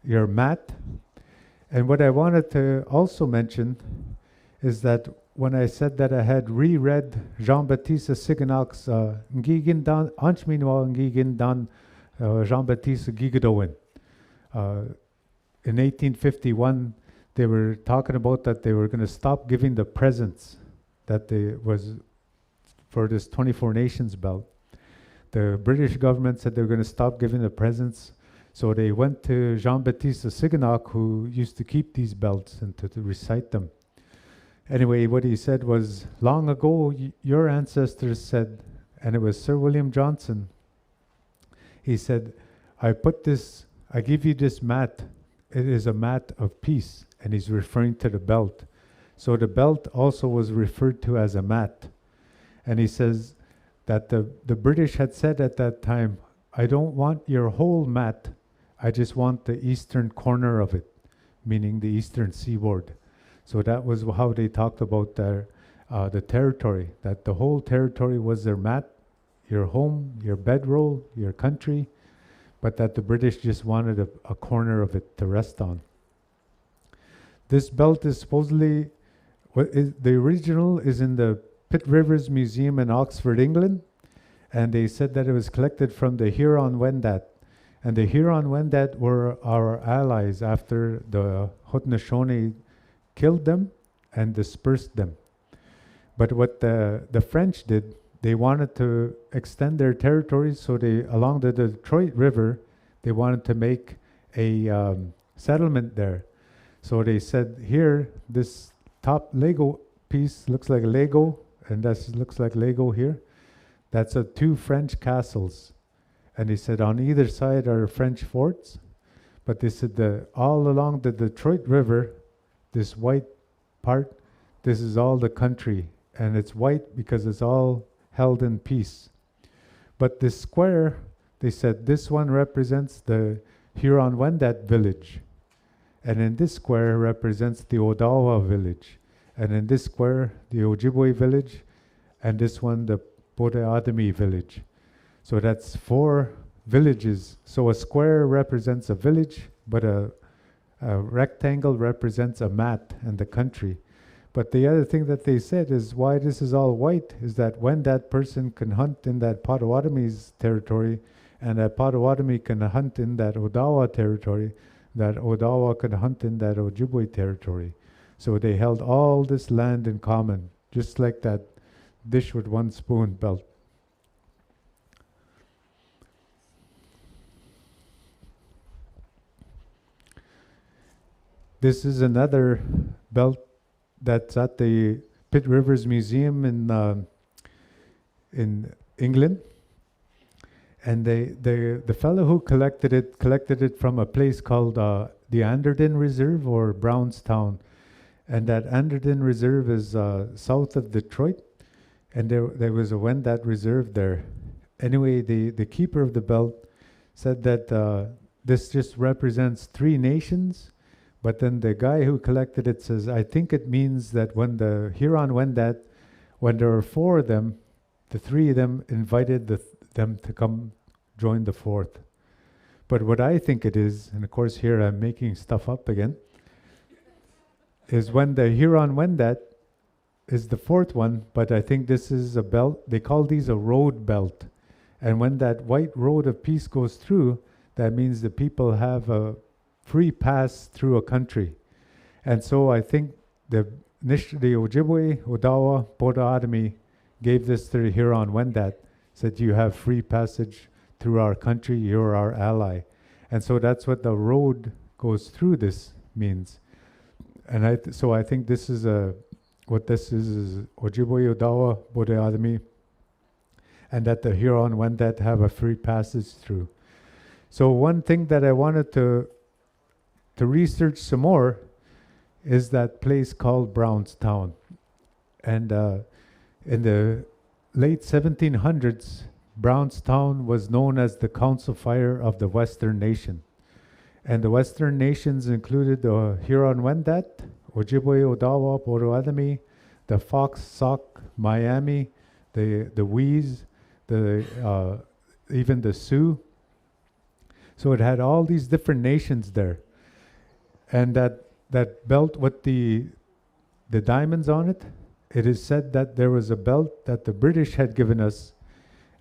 your mat. And what I wanted to also mention is that when I said that I had reread Jean-Baptiste Siganak's Ngigin Dan Anchminwa Ngigin Dan Jean-Baptiste Gigadowen. In 1851, they were talking about that they were going to stop giving the presents that they was for this 24 Nations belt. The British government said they were going to stop giving the presents, so they went to Jean-Baptiste Siganak, who used to keep these belts and to recite them. Anyway, what he said was, long ago your ancestors said, and it was Sir William Johnson, he said, I give you this mat, it is a mat of peace, and he's referring to the belt. So the belt also was referred to as a mat. And he says that the British had said at that time, I don't want your whole mat, I just want the eastern corner of it, meaning the eastern seaboard. So that was how they talked about the territory, that the whole territory was their mat, your home, your bedroll, your country, but that the British just wanted a corner of it to rest on. This belt is supposedly, the original is in the Pitt Rivers Museum in Oxford, England, and they said that it was collected from the Huron-Wendat. And the Huron-Wendat were our allies after the Haudenosaunee killed them and dispersed them. But what the French did, they wanted to extend their territories, so they, along the Detroit River, they wanted to make a settlement there. So they said, here, this top Lego piece looks like a Lego, and that looks like Lego here. That's two French castles. And he said on either side are French forts, but they said all along the Detroit River, this white part, this is all the country, and it's white because it's all held in peace. But this square, they said this one represents the Huron-Wendat village, and in this square represents the Odawa village, and in this square the Ojibwe village, and this one the Potawatomi village. So that's 4 villages. So a square represents a village, but a rectangle represents a mat and the country. But the other thing that they said is why this is all white is that when that person can hunt in that Potawatomi's territory, and that Potawatomi can hunt in that Odawa territory, that Odawa can hunt in that Ojibwe territory. So they held all this land in common, just like that dish with one spoon belt. This is another belt that's at the Pitt Rivers Museum in England, and the fellow who collected it from a place called the Anderden Reserve or Brownstown, and that Anderden Reserve is south of Detroit, and there was a Wendat reserve there. Anyway, the keeper of the belt said that this just represents 3 nations. But then the guy who collected it says, I think it means that when the Huron-Wendat, when there were 4 of them, the 3 of them invited them to come join the 4th. But what I think it is, and of course here I'm making stuff up again, is when the Huron-Wendat is the 4th one, but I think this is a belt, they call these a road belt. And when that white road of peace goes through, that means the people have a free pass through a country. And so I think the Ojibwe, Odawa, Potawatomi gave this to the Huron-Wendat, said you have free passage through our country, you're our ally. And so that's what the road goes through this means. And so I think this is what this is Ojibwe, Odawa, Potawatomi, and that the Huron-Wendat have a free passage through. So one thing that I wanted to research some more is that place called Brownstown. And in the late 1700s, Brownstown was known as the Council Fire of the Western Nation. And the Western nations included the Huron-Wendat, Ojibwe, Odawa, Potawatomi, the Fox, Sauk, Miami, the Wheeze, even the Sioux. So it had all these different nations there. And that belt with the diamonds on it, it is said that there was a belt that the British had given us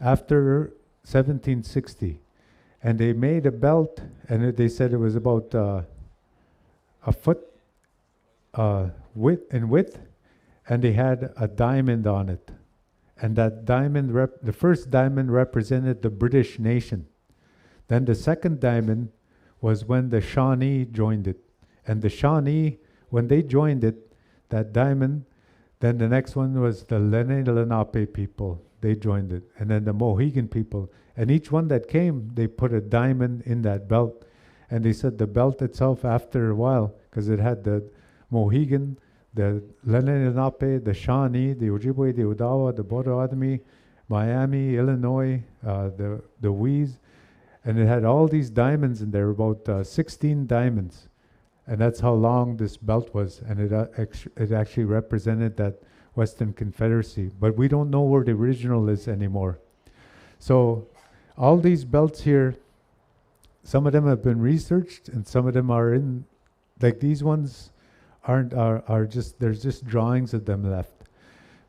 after 1760. And they made a belt, and they said it was about a foot width, and they had a diamond on it. And that diamond, the first diamond represented the British nation. Then the second diamond was when the Shawnee joined it. And the Shawnee, when they joined it, that diamond, then the next one was the Lenni Lenape people. They joined it. And then the Mohegan people. And each one that came, they put a diamond in that belt. And they said the belt itself, after a while, because it had the Mohegan, the Lenni Lenape, the Shawnee, the Ojibwe, the Odawa, the Potawatomi, Miami, Illinois, the Wheeze. And it had all these diamonds in there, about 16 diamonds. And that's how long this belt was. And it actually represented that Western Confederacy. But we don't know where the original is anymore. So all these belts here, some of them have been researched, and some of them are in, like these ones are just, there's just drawings of them left.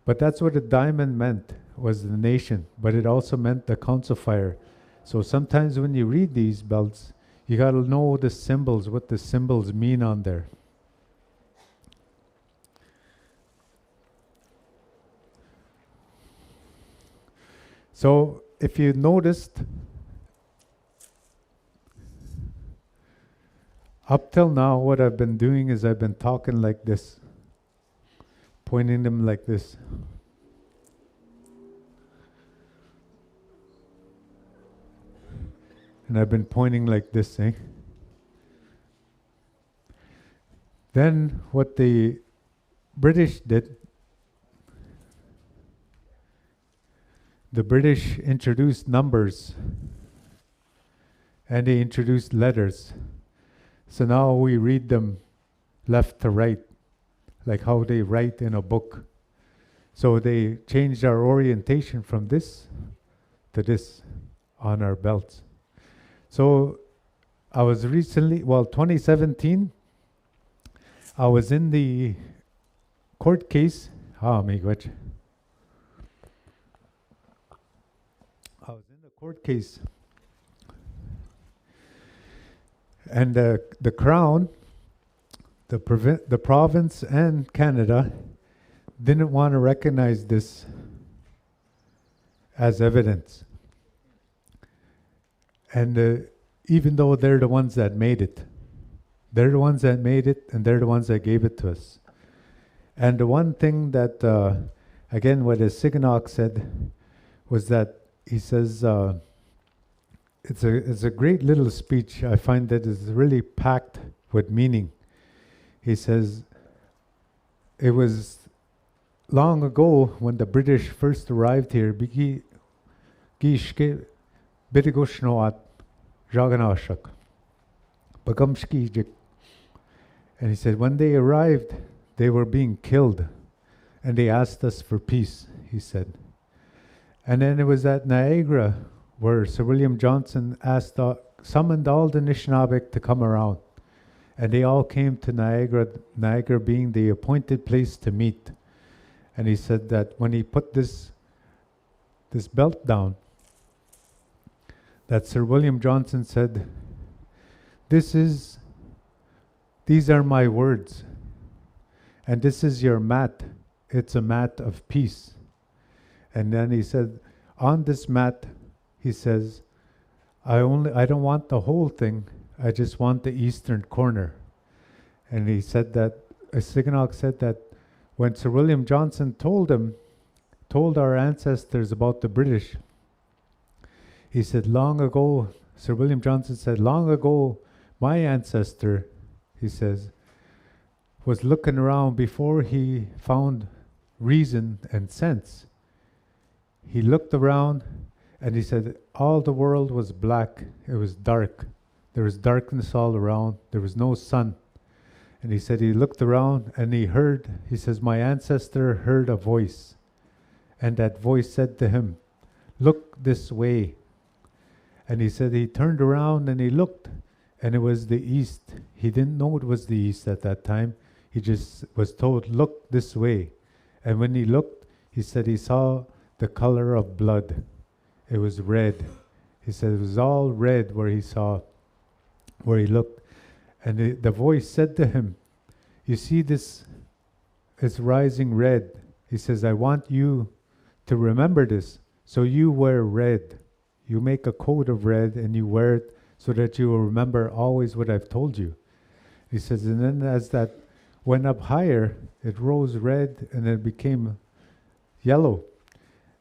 But that's what a diamond meant, was the nation. But it also meant the Council Fire. So sometimes when you read these belts, you got to know the symbols, what the symbols mean on there. So if you noticed, up till now, what I've been doing is I've been talking like this, pointing them like this. And I've been pointing like this, eh? Then what the British did, the British introduced numbers and they introduced letters. So now we read them left to right, like how they write in a book. So they changed our orientation from this to this on our belts. So I was recently, 2017, I was in the court case. I was in the court case. And the Crown, the province and Canada didn't want to recognize this as evidence. And even though they're the ones that made it, they're the ones that made it, and they're the ones that gave it to us. And the one thing that, again, what Siganock said was that he says, it's a great little speech. I find that it's really packed with meaning. He says, it was long ago when the British first arrived here, Bidigushnoat Jaganashak Bagamshki. And he said, when they arrived, they were being killed. And they asked us for peace, he said. And then it was at Niagara where Sir William Johnson summoned all the Anishinaabe to come around. And they all came to Niagara, Niagara being the appointed place to meet. And he said that when he put this belt down, that Sir William Johnson said, these are my words, and this is your mat. It's a mat of peace. And then he said, on this mat, he says, I don't want the whole thing, I just want the eastern corner. And he said that, Siganock said that when Sir William Johnson told our ancestors about the British, he said, long ago, Sir William Johnson said, long ago, my ancestor, he says, was looking around before he found reason and sense. he looked around and he said all the world was black. It was dark. There was darkness all around. There was no sun. And he said he looked around and he says, my ancestor heard a voice. And that voice said to him, look this way. And he said he turned around and he looked, and it was the east. He didn't know it was the east at that time. He just was told, look this way. And when he looked, he said he saw the color of blood. It was red. He said it was all red where he looked. And the voice said to him, you see this, it's rising red. He says, I want you to remember this. So you wear red. You make a coat of red and you wear it so that you will remember always what I've told you. He says, and then as that went up higher, it rose red and it became yellow.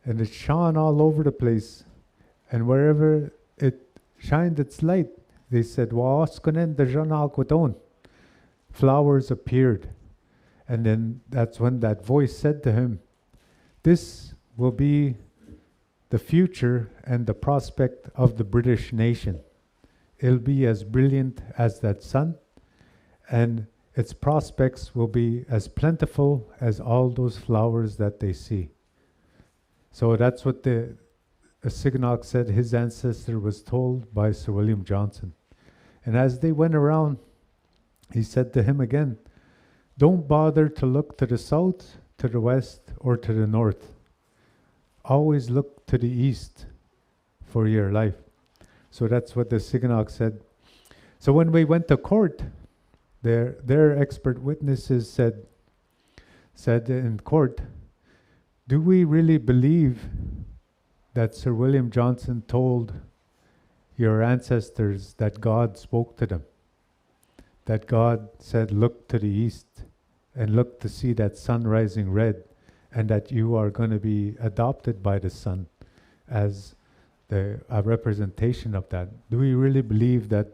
And it shone all over the place. And wherever it shined its light, they said, flowers appeared. And then that's when that voice said to him, this will be the future and the prospect of the British nation. It'll be as brilliant as that sun, and its prospects will be as plentiful as all those flowers that they see. So that's what the Siganok said his ancestor was told by Sir William Johnson. And as they went around, he said to him again, don't bother to look to the south, to the west, or to the north. Always look to the east for your life. So that's what the Siganok said. So when we went to court, their expert witnesses said in court, do we really believe that Sir William Johnson told your ancestors that God spoke to them? That God said, look to the east and look to see that sun rising red, and that you are going to be adopted by the sun as a representation of that. Do we really believe that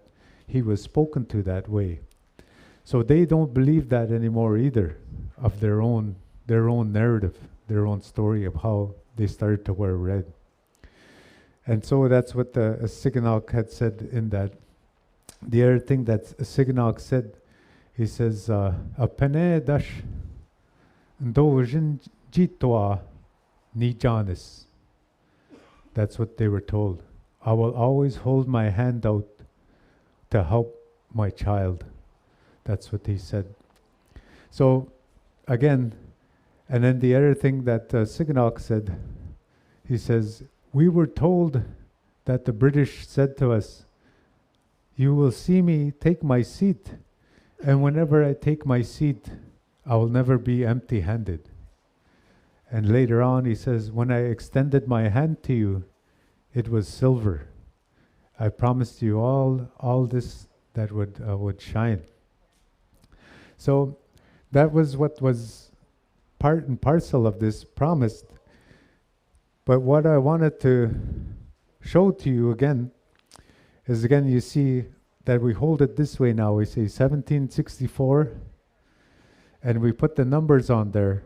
he was spoken to that way? So they don't believe that anymore either, of their own narrative, their own story of how they started to wear red. And so that's what the Siganok had said in that. The other thing that Siganok said, he says, a pene dash ndojin jitwa ni janis. That's what they were told. I will always hold my hand out to help my child. That's what he said. So, again, and then the other thing that Siganok said, he says, we were told that the British said to us, you will see me take my seat, and whenever I take my seat, I will never be empty-handed. And later on he says, when I extended my hand to you, it was silver. I promised you all this that would shine. So that was what was part and parcel of this promise. But what I wanted to show to you again is, again, you see that we hold it this way now. We say 1764, and we put the numbers on there.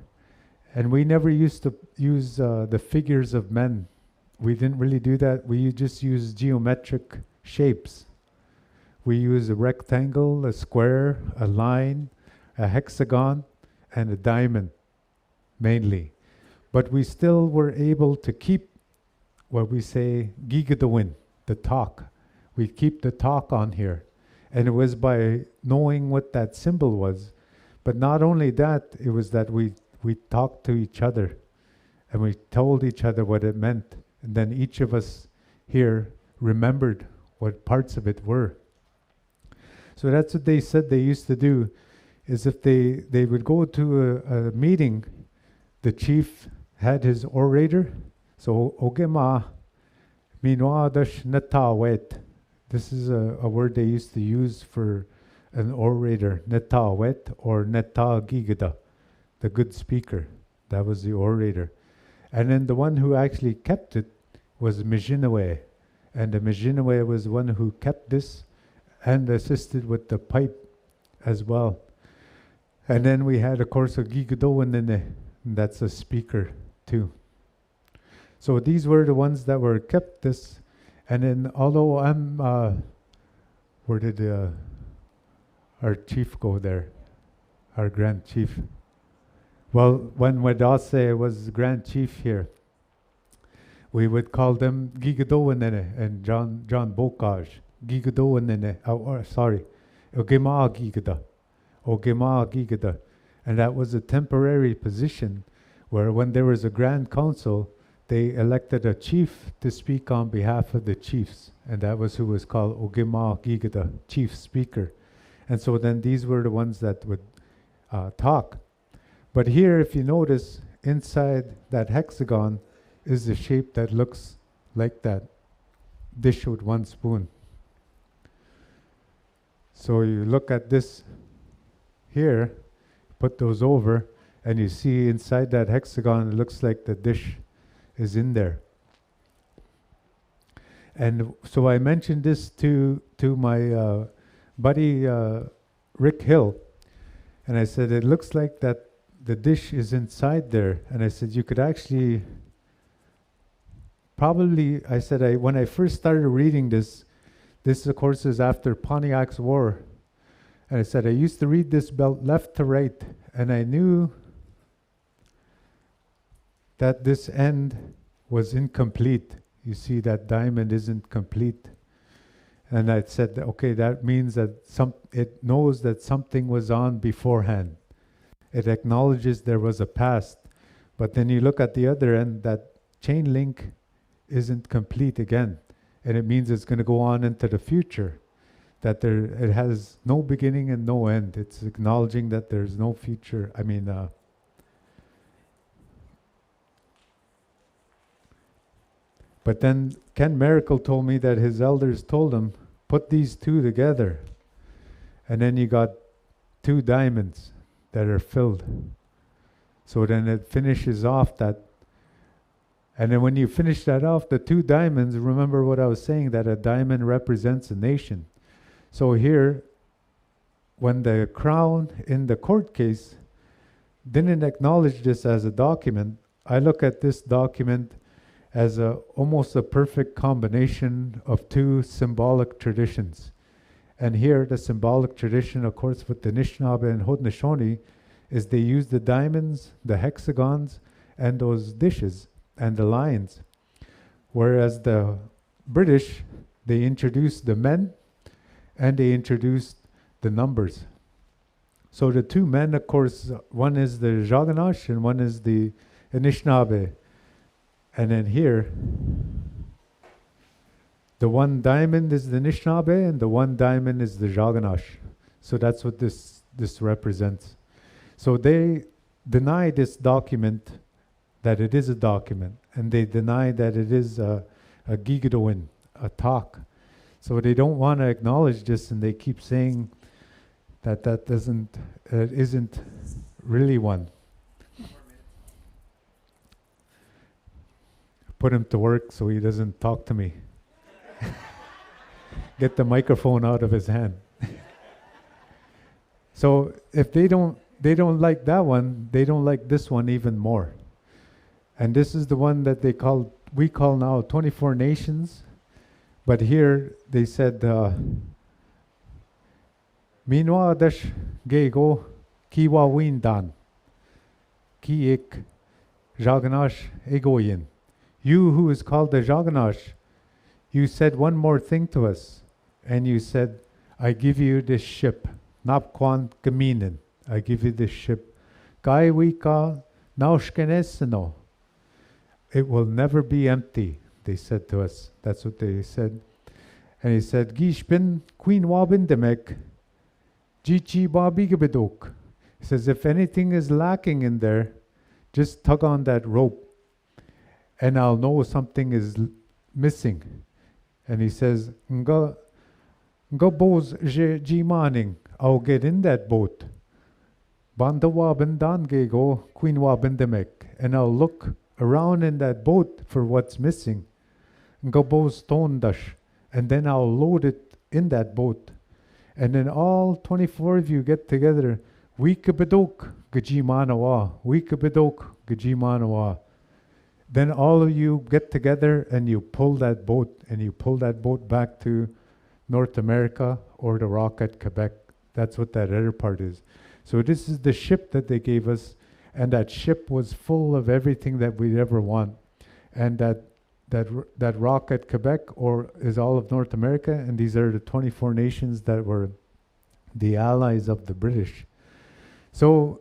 And we never used to use the figures of men. We didn't really do that. We just use geometric shapes. We use a rectangle, a square, a line, a hexagon, and a diamond, mainly. But we still were able to keep what we say, gigadawin, the talk. We keep the talk on here. And it was by knowing what that symbol was. But not only that, it was that we talked to each other and we told each other what it meant. And then each of us here remembered what parts of it were. So that's what they said they used to do, is if they would go to a meeting, the chief had his orator. So ogema minwadash natawet. This is a word they used to use for an orator, netawet or netagigada, the good speaker. That was the orator. And then the one who actually kept it was Mijinawe. And the Mijinawe was the one who kept this and assisted with the pipe as well. And then we had, of course, a Gigadowan, and that's a speaker too. So these were the ones that were kept this. And then although I'm, where did our chief go there? Our Grand Chief. Well, when Wadase was Grand Chief here, we would call them Gigadowanene and John Bokaj. Gigadowanene, sorry, Ogema Gigada. Ogema Gigada. And that was a temporary position where when there was a Grand Council, they elected a chief to speak on behalf of the chiefs. And that was who was called Ogema Gigada, chief speaker. And so then these were the ones that would talk. But here, if you notice, inside that hexagon is the shape that looks like that dish with one spoon. So you look at this here, put those over, and you see inside that hexagon, it looks like the dish is in there. And so I mentioned this to my buddy Rick Hill, and I said, it looks like that the dish is inside there. And I said, you could actually probably, I said, when I first started reading this of course is after Pontiac's War. And I said, I used to read this belt left to right, and I knew that this end was incomplete. You see that diamond isn't complete. And I said, okay, that means that it knows that something was on beforehand. It acknowledges there was a past. But then you look at the other end, that chain link isn't complete again. And it means it's going to go on into the future. That it has no beginning and no end. It's acknowledging that there's no future. But then Ken Miracle told me that his elders told him, put these two together. And then you got two diamonds that are filled. So then it finishes off that. And then when you finish that off, the two diamonds, remember what I was saying, that a diamond represents a nation. So here, when the Crown in the court case didn't acknowledge this as a document, I look at this document as almost a perfect combination of two symbolic traditions. And here, the symbolic tradition, of course, with the Anishinaabe and Haudenosaunee, is they use the diamonds, the hexagons, and those dishes, and the lines. Whereas the British, they introduced the men, and they introduced the numbers. So the two men, of course, one is the Jaganash and one is the Anishinaabe. And then here, the one diamond is the Anishinaabe and the one diamond is the Jaganash. So that's what this represents. So they deny this document, that it is a document, and they deny that it is a gigadoin, a talk. So they don't want to acknowledge this, and they keep saying that isn't really one. Put him to work so he doesn't talk to me. Get the microphone out of his hand. So if they don't like that one, they don't like this one even more. And this is the one that we call now 24 nations. But here they said, Minwa dash gego kiwa windan ki ik Jaganash egoyin. You who is called the Jaganash, you said one more thing to us. And you said, I give you this ship. Napkwan kaminen. I give you this ship. Kai wika naushkeneseno. It will never be empty, they said to us. That's what they said. And he said, Gishpin Queen Wabin Demek Jichi Babigabedok. He says, if anything is lacking in there, just tug on that rope and I'll know something is missing. And he says, Nga boz ji maning, I'll get in that boat. Banda Wabin Dangego Queen Wabin Demek. And I'll look around in that boat for what's missing. Nga stone dash. And then I'll load it in that boat. And then all 24 of you get together. Wikabedok Gajimanawa. Wikabedok Gajimanawa. then all of you get together and you pull that boat, and you pull that boat back to North America or the rock at Quebec. That's what that other part is. So this is the ship that they gave us, and that ship was full of everything that we'd ever want. And that rock at Quebec or is all of North America, and these are the 24 nations that were the allies of the British. So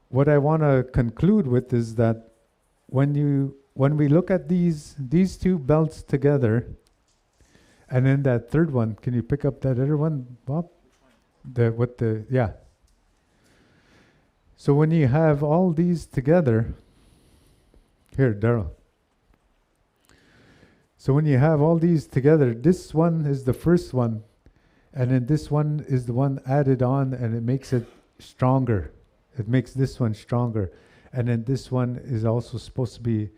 what I want to conclude with is that when we look at these two belts together, and then that third one, can you pick up that other one, Bob? Yeah. So when you have all these together, here, Daryl. So when you have all these together, this one is the first one, and then this one is the one added on, and it makes it stronger. It makes this one stronger. And then this one is also supposed to be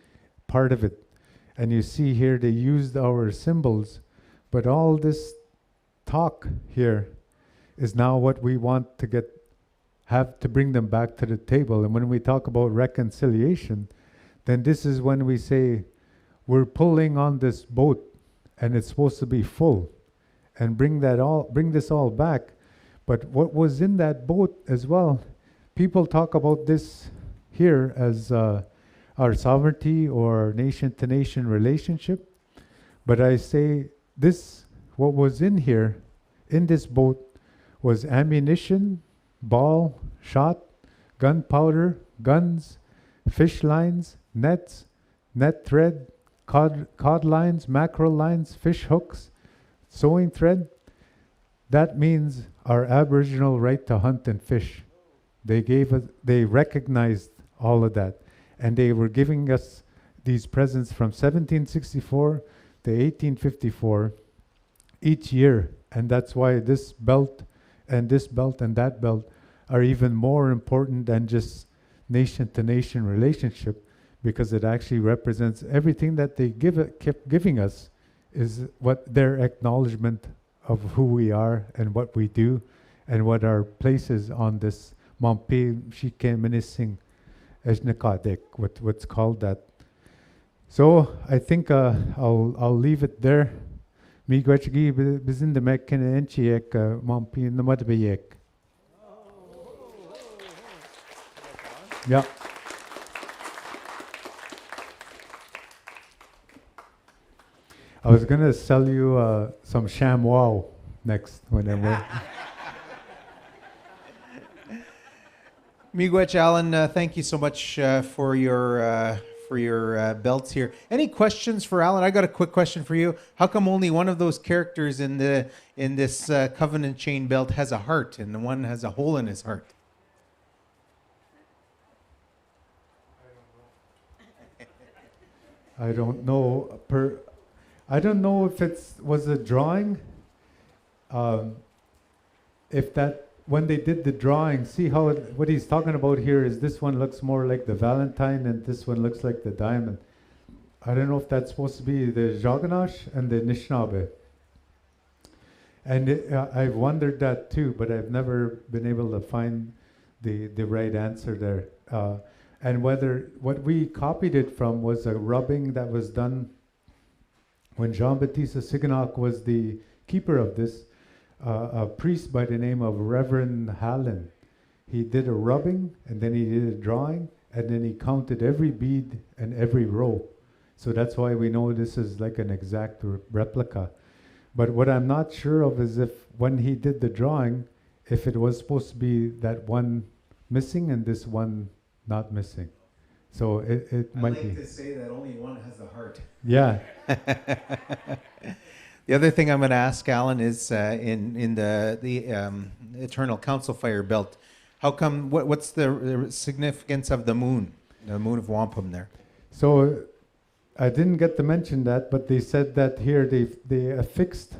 part of it. And you see here they used our symbols, but all this talk here is now what we want to have to bring them back to the table. And when we talk about reconciliation, then this is when we say we're pulling on this boat and it's supposed to be full, and bring this all back. But what was in that boat as well, people talk about this here as our sovereignty or nation-to-nation relationship. But I say this, what was in here, in this boat, was ammunition, ball, shot, gunpowder, guns, fish lines, nets, net thread, cod lines, mackerel lines, fish hooks, sewing thread. That means our Aboriginal right to hunt and fish. They recognized all of that. And they were giving us these presents from 1764 to 1854 each year. And that's why this belt and that belt are even more important than just nation-to-nation relationship, because it actually represents everything that they kept giving us is what their acknowledgement of who we are and what we do and what our place is on this Mampi Shike Minising Ejnekadek, what's called that. So I think I'll leave it there. Mi gwachgi bizin de mekkene enchiek Mampi namadbeyek. Yeah. I was going to sell you some ShamWow next when I'm Miigwech Alan, thank you so much for your belts here. Any questions for Alan? I got a quick question for you. How come only one of those characters in this covenant chain belt has a heart, and the one has a hole in his heart? I don't know. I don't know if it was a drawing. If that, when they did the drawing, see how what he's talking about here is this one looks more like the Valentine and this one looks like the diamond. I don't know if that's supposed to be the Jaganash and the Anishinaabe. And I've wondered that too, but I've never been able to find the right answer there. And whether what we copied it from was a rubbing that was done when Jean-Baptiste Siganak was the keeper of this, a priest by the name of Reverend Hallen. He did a rubbing, and then he did a drawing, and then he counted every bead and every row. So that's why we know this is like an exact replica. But what I'm not sure of is if when he did the drawing, if it was supposed to be that one missing and this one not missing. So it might be. I'd like to say that only one has a heart. Yeah. The other thing I'm going to ask Alan is in the Eternal Council Fire belt, how come? What's the significance of the moon of wampum there? So I didn't get to mention that, but they said that here they affixed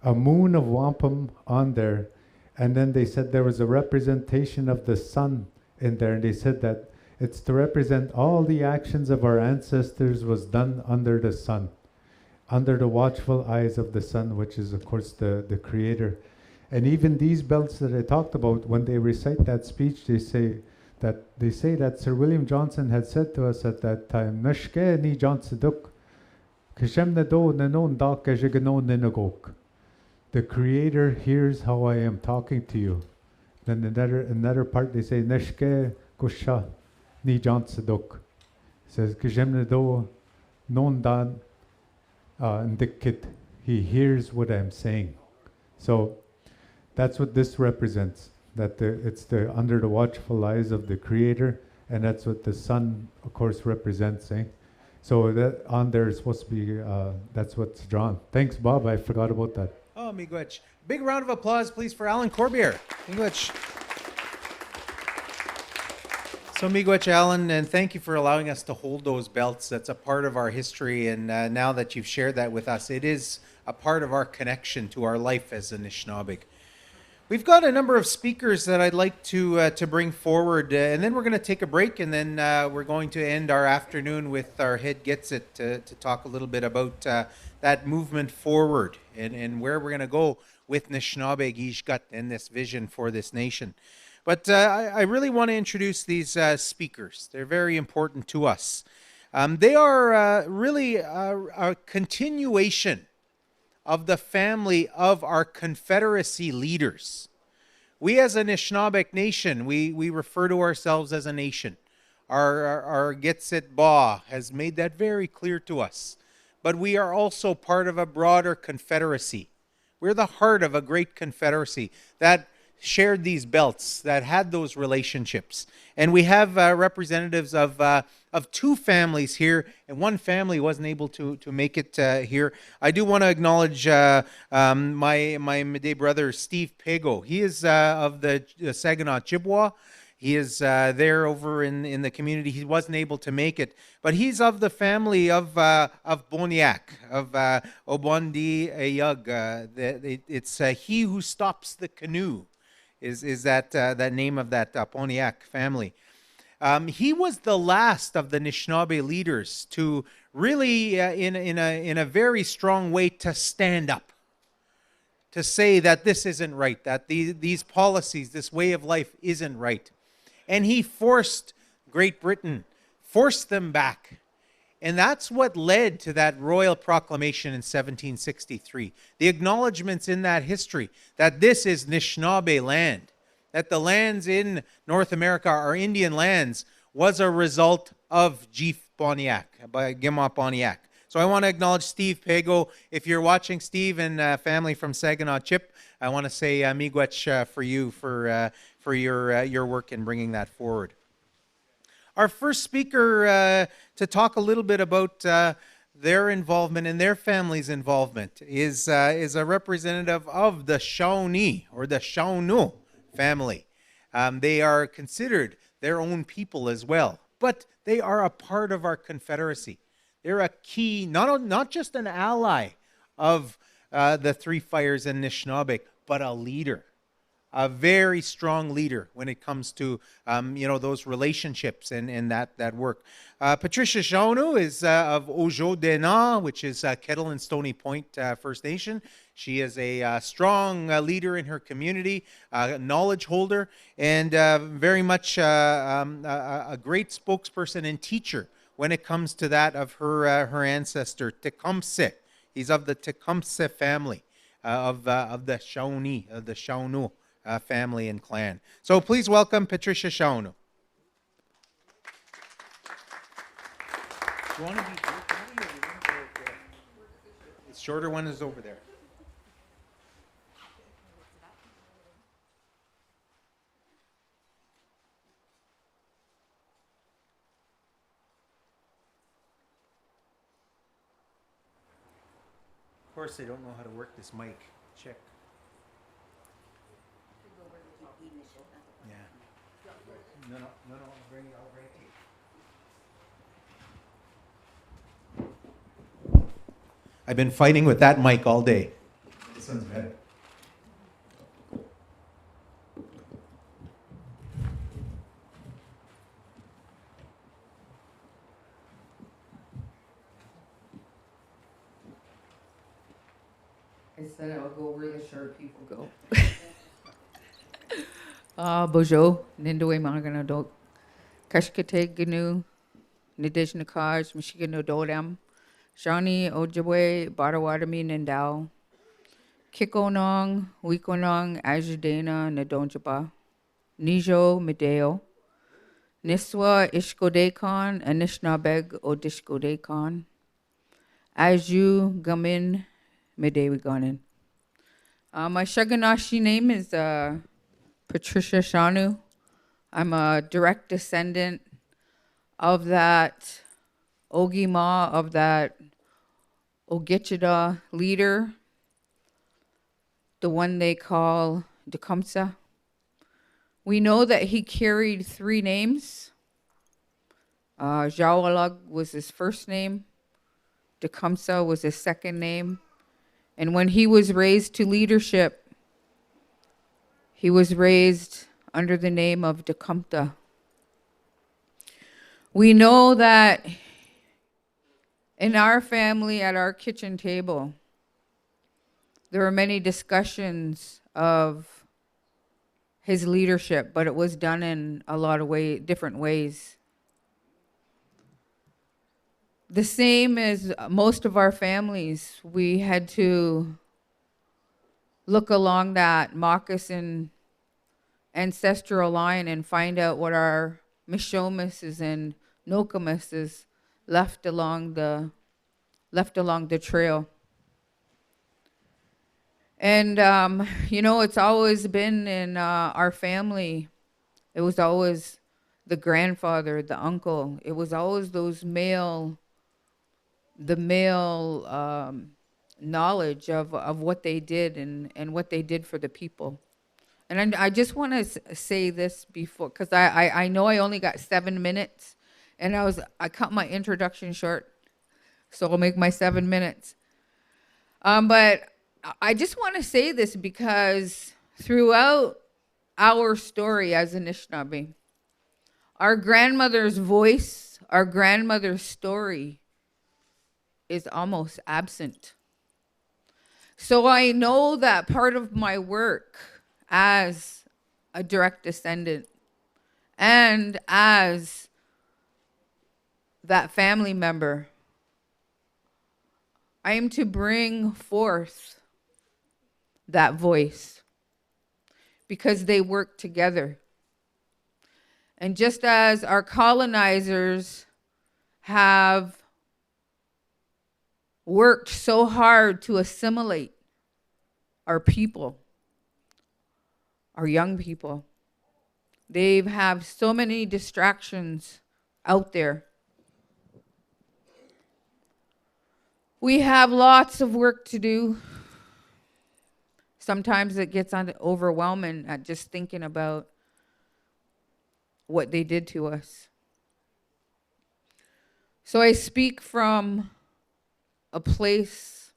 a moon of wampum on there, and then they said there was a representation of the sun in there, and they said that it's to represent all the actions of our ancestors was done under the sun, under the watchful eyes of the sun, which is of course the creator. And even these belts that I talked about, when they recite that speech, they say that they say that Sir William Johnson had said to us at that time, Nashke ni Johnson duk, Kishem na do na non dak ejigano ninagok. The Creator hears how I am talking to you. Then another part they say, Nashke kusha ni Johnson duk. Says, Kishem na do non dan ndikit. He hears what I'm saying. So that's what this represents. That it's the under the watchful eyes of the Creator, and that's what the sun, of course, represents. So that on there is supposed to be that's what's drawn. Thanks, Bob. I forgot about that. Oh, miigwech. Big round of applause, please, for Alan Corbier. Miigwech. So, miigwech, Alan, and thank you for allowing us to hold those belts. That's a part of our history, and now that you've shared that with us, it is a part of our connection to our life as Anishinaabeg. We've got a number of speakers that I'd like to bring forward, and then we're going to take a break, and then we're going to end our afternoon with our head gets it to talk a little bit about that movement forward and where we're going to go with Anishinaabe Gishgat and this vision for this nation. But I really want to introduce these speakers. They're very important to us. They are really a continuation of the family of our Confederacy leaders. We as a Anishinaabe nation, we refer to ourselves as a nation. Our Gitsit Ba has made that very clear to us. But we are also part of a broader confederacy. We're the heart of a great confederacy that shared these belts, that had those relationships. And we have representatives of two families here, and one family wasn't able to make it here. I do want to acknowledge my Mide brother, Steve Pego. He is of the Saginaw Chippewa. He is there over in the community. He wasn't able to make it, but he's of the family of Boniac, of Obondi Ayug. It's he who stops the canoe. Is that name of that Poniac family. He was the last of the Anishinaabe leaders to really, in a very strong way, to stand up, to say that this isn't right, that these policies, this way of life isn't right. And he forced Great Britain, forced them back. And that's what led to that royal proclamation in 1763. The acknowledgments in that history that this is Anishinaabe land, that the lands in North America are Indian lands, was a result of Chief Boniac, by Gimop Boniac. So I want to acknowledge Steve Pego. If you're watching, Steve and family from Saginaw Chip, I want to say miigwech for you for your work in bringing that forward. Our first speaker to talk a little bit about their involvement and their family's involvement is a representative of the Shawnee or the Shawnoo family. They are considered their own people as well, but they are a part of our confederacy. They're a key, not just an ally of the Three Fires and Anishinaabe, but a leader. A very strong leader when it comes to those relationships and that work. Patricia Shawnoo is of Ojo Dena, which is Kettle and Stony Point First Nation. She is a strong leader in her community, knowledge holder, and very much a great spokesperson and teacher when it comes to that of her ancestor Tecumseh. He's of the Tecumseh family of the Shawnee, of the Shawnoo. Family and clan. So please welcome Patricia Shawnoo. Do you want to be the shorter one is over there. Of course, they don't know how to work this mic. Check. Yeah. No, I'll bring it to you. I've been fighting with that mic all day. This one's better. I said I'll go where the short people go. Bojo, Nindoe Maganadok, Kashkate Gnu, Nidijnakaj, Michigan Ododam, Shani Ojibwe, Barawadami Nindao, Kikonong, Wikonong, Ajudana, Nadonjaba, Nijo Medeo, Niswa Ishkodekon, Anishnabeg Odishkodekon, Aju Gamin Medewigonin. My Shaganashi name is Patricia Shanu. I'm a direct descendant of that Ogima, of that Ogichida leader, the one they call Tecumseh. We know that he carried 3 names. Jawalag was his first name. Tecumseh was his second name. And when he was raised to leadership, he was raised under the name of Tecumseh. We know that in our family, at our kitchen table, there were many discussions of his leadership, but it was done in a lot of different ways. The same as most of our families, we had to look along that moccasin ancestral line and find out what our Mishomises and Nokomises left along the trail. And it's always been in our family. It was always the grandfather, the uncle. It was always those male knowledge of what they did and what they did for the people. And I just want to say this before, because I know I only got 7 minutes, and I cut my introduction short, so I'll make my 7 minutes. But I just want to say this because throughout our story as Anishinaabe, our grandmother's voice, our grandmother's story is almost absent. So I know that part of my work as a direct descendant and as that family member, I am to bring forth that voice because they work together. And just as our colonizers have worked so hard to assimilate our people, our young people, they have so many distractions out there. We have lots of work to do. Sometimes it gets overwhelming at just thinking about what they did to us. So I speak from a place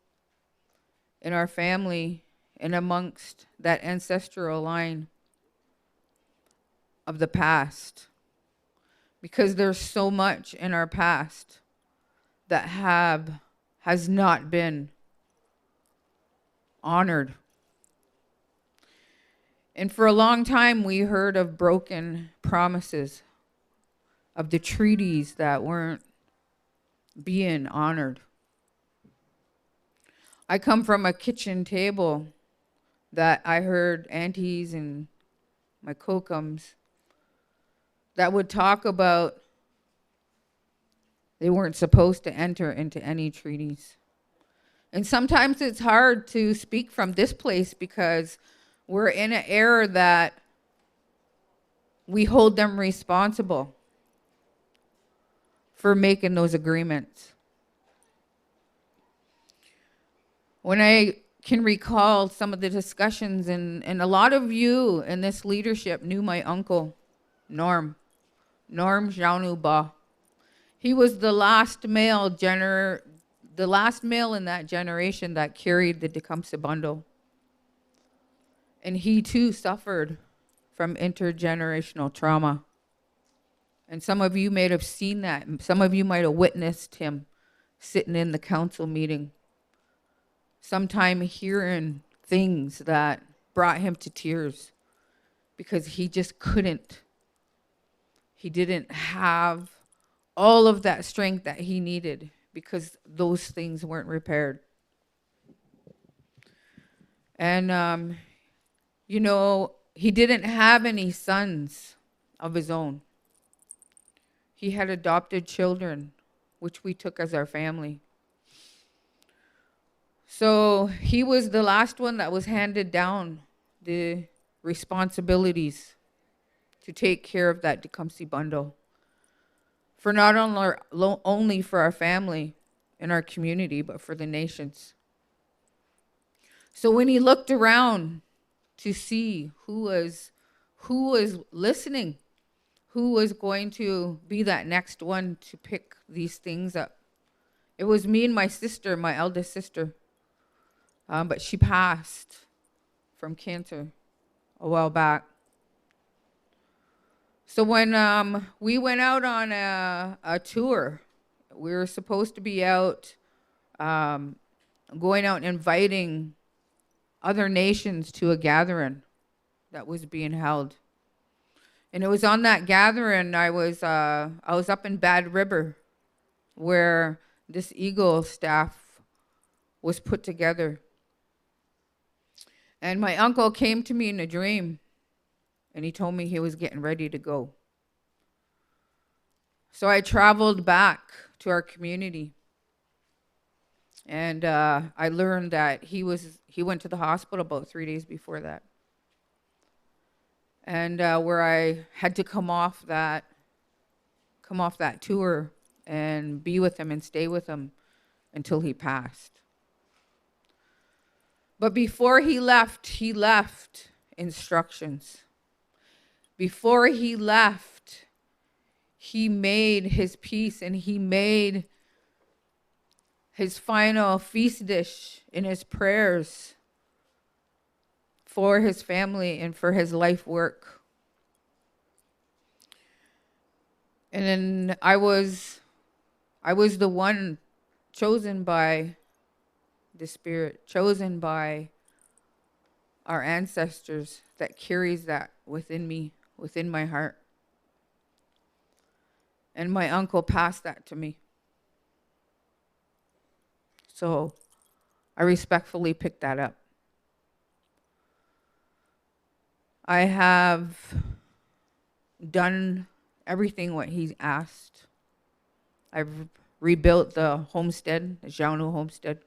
in our family and amongst that ancestral line of the past, because there's so much in our past that has not been honored. And for a long time, we heard of broken promises, of the treaties that weren't being honored. I come from a kitchen table that I heard aunties and my kokums that would talk about they weren't supposed to enter into any treaties. And sometimes it's hard to speak from this place because we're in an era that we hold them responsible for making those agreements. When I can recall some of the discussions, and a lot of you in this leadership knew my uncle, Norm Jaunuba. He was the last male in that generation that carried the Tecumseh bundle. And he too suffered from intergenerational trauma. And some of you might have seen that. Some of you might have witnessed him sitting in the council meeting, sometime hearing things that brought him to tears because he just couldn't he didn't have all of that strength that he needed because those things weren't repaired. And, you know, he didn't have any sons of his own. He had adopted children, which we took as our family. So he was the last one that was handed down the responsibilities to take care of that Tecumseh bundle. For not only for our family and our community, but for the nations. So when he looked around to see who was listening, who was going to be that next one to pick these things up, it was me and my sister, my eldest sister. But she passed from cancer a while back. So when we went out on a tour, we were supposed to be out, going out and inviting other nations to a gathering that was being held. And it was on that gathering I was up in Bad River, where this Eagle staff was put together. And my uncle came to me in a dream, and he told me he was getting ready to go. So I traveled back to our community, and I learned that he went to the hospital about 3 days before that, and where I had to come off that tour and be with him and stay with him until he passed. But before he left instructions. Before he left, he made his peace, and he made his final feast dish in his prayers for his family and for his life work. And then I was the one chosen by the Spirit, chosen by our ancestors, that carries that within me, within my heart. And my uncle passed that to me. So I respectfully picked that up. I have done everything what he's asked. I've rebuilt the homestead, the Jauno homestead.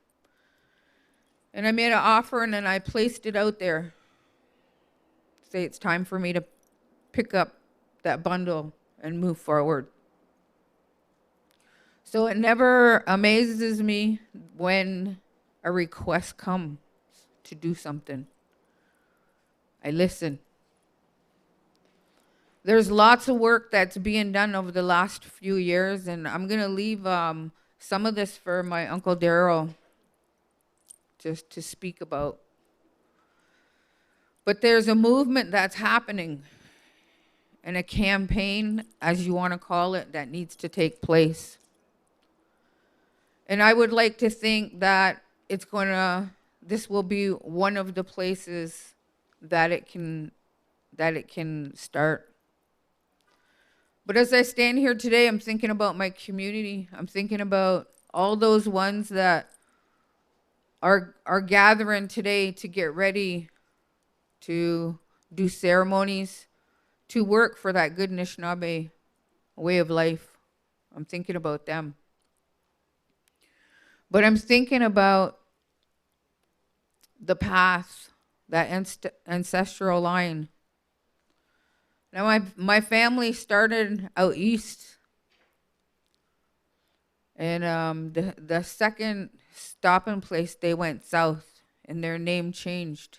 And I made an offer, and then I placed it out there. Say it's time for me to pick up that bundle and move forward. So it never amazes me when a request comes to do something. I listen. There's lots of work that's being done over the last few years, and I'm going to leave some of this for my Uncle Daryl just to speak about. But there's a movement that's happening, and a campaign, as you want to call it, that needs to take place. And I would like to think that this will be one of the places that it can start. But as I stand here today, I'm thinking about my community. I'm thinking about all those ones that are gathering today to get ready to do ceremonies, to work for that good Anishinaabe way of life. I'm thinking about them. But I'm thinking about the path, that ancestral line. Now, my family started out east. And the second stopping place, they went south, and their name changed.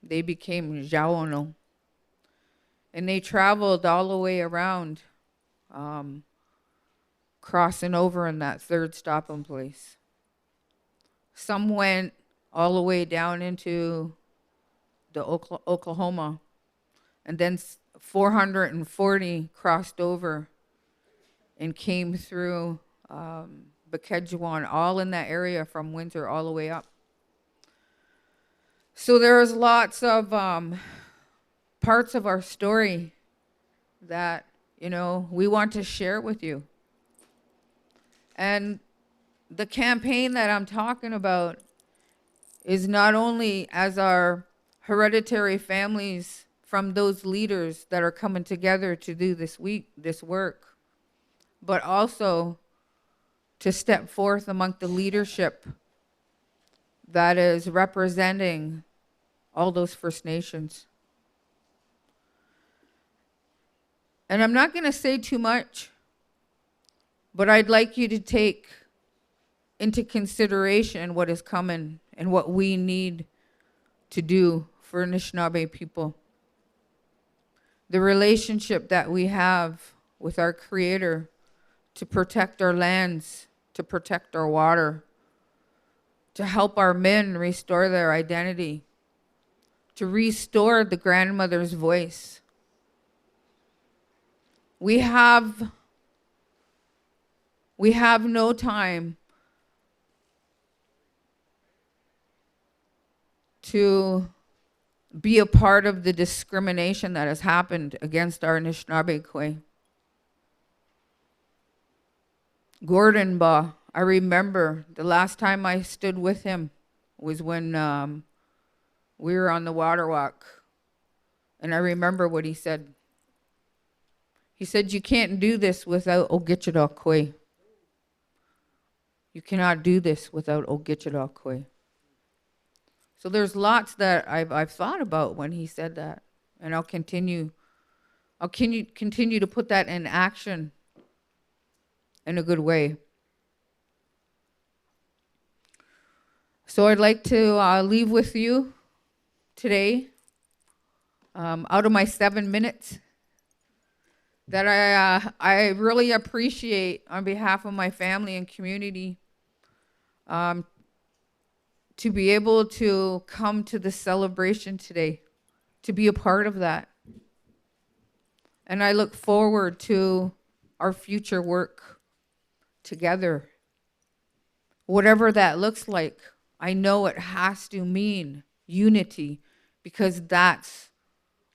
They became Jauno. And they traveled all the way around, crossing over in that third stopping place. Some went all the way down into the Oklahoma, and then 440 crossed over and came through Bukidjawan, all in that area from Windsor all the way up. So there's lots of parts of our story that, we want to share with you. And the campaign that I'm talking about is not only as our hereditary families from those leaders that are coming together to do this work, but also to step forth among the leadership that is representing all those First Nations. And I'm not going to say too much, but I'd like you to take into consideration what is coming and what we need to do for Anishinaabe people. The relationship that we have with our Creator to protect our lands, to protect our water, to help our men restore their identity, to restore the grandmother's voice. We have no time to be a part of the discrimination that has happened against our Anishinaabe Kwe. Gordon Ba, I remember the last time I stood with him was when we were on the water walk. And I remember what he said. He said, you can't do this without Ogichida Kwe. You cannot do this without Ogichida Kwe. So there's lots that I've thought about when he said that. And I'll continue to put that in action in a good way. So I'd like to leave with you today, out of my 7 minutes, that I really appreciate on behalf of my family and community, to be able to come to the celebration today, to be a part of that. And I look forward to our future work together. Whatever that looks like, I know it has to mean unity, because that's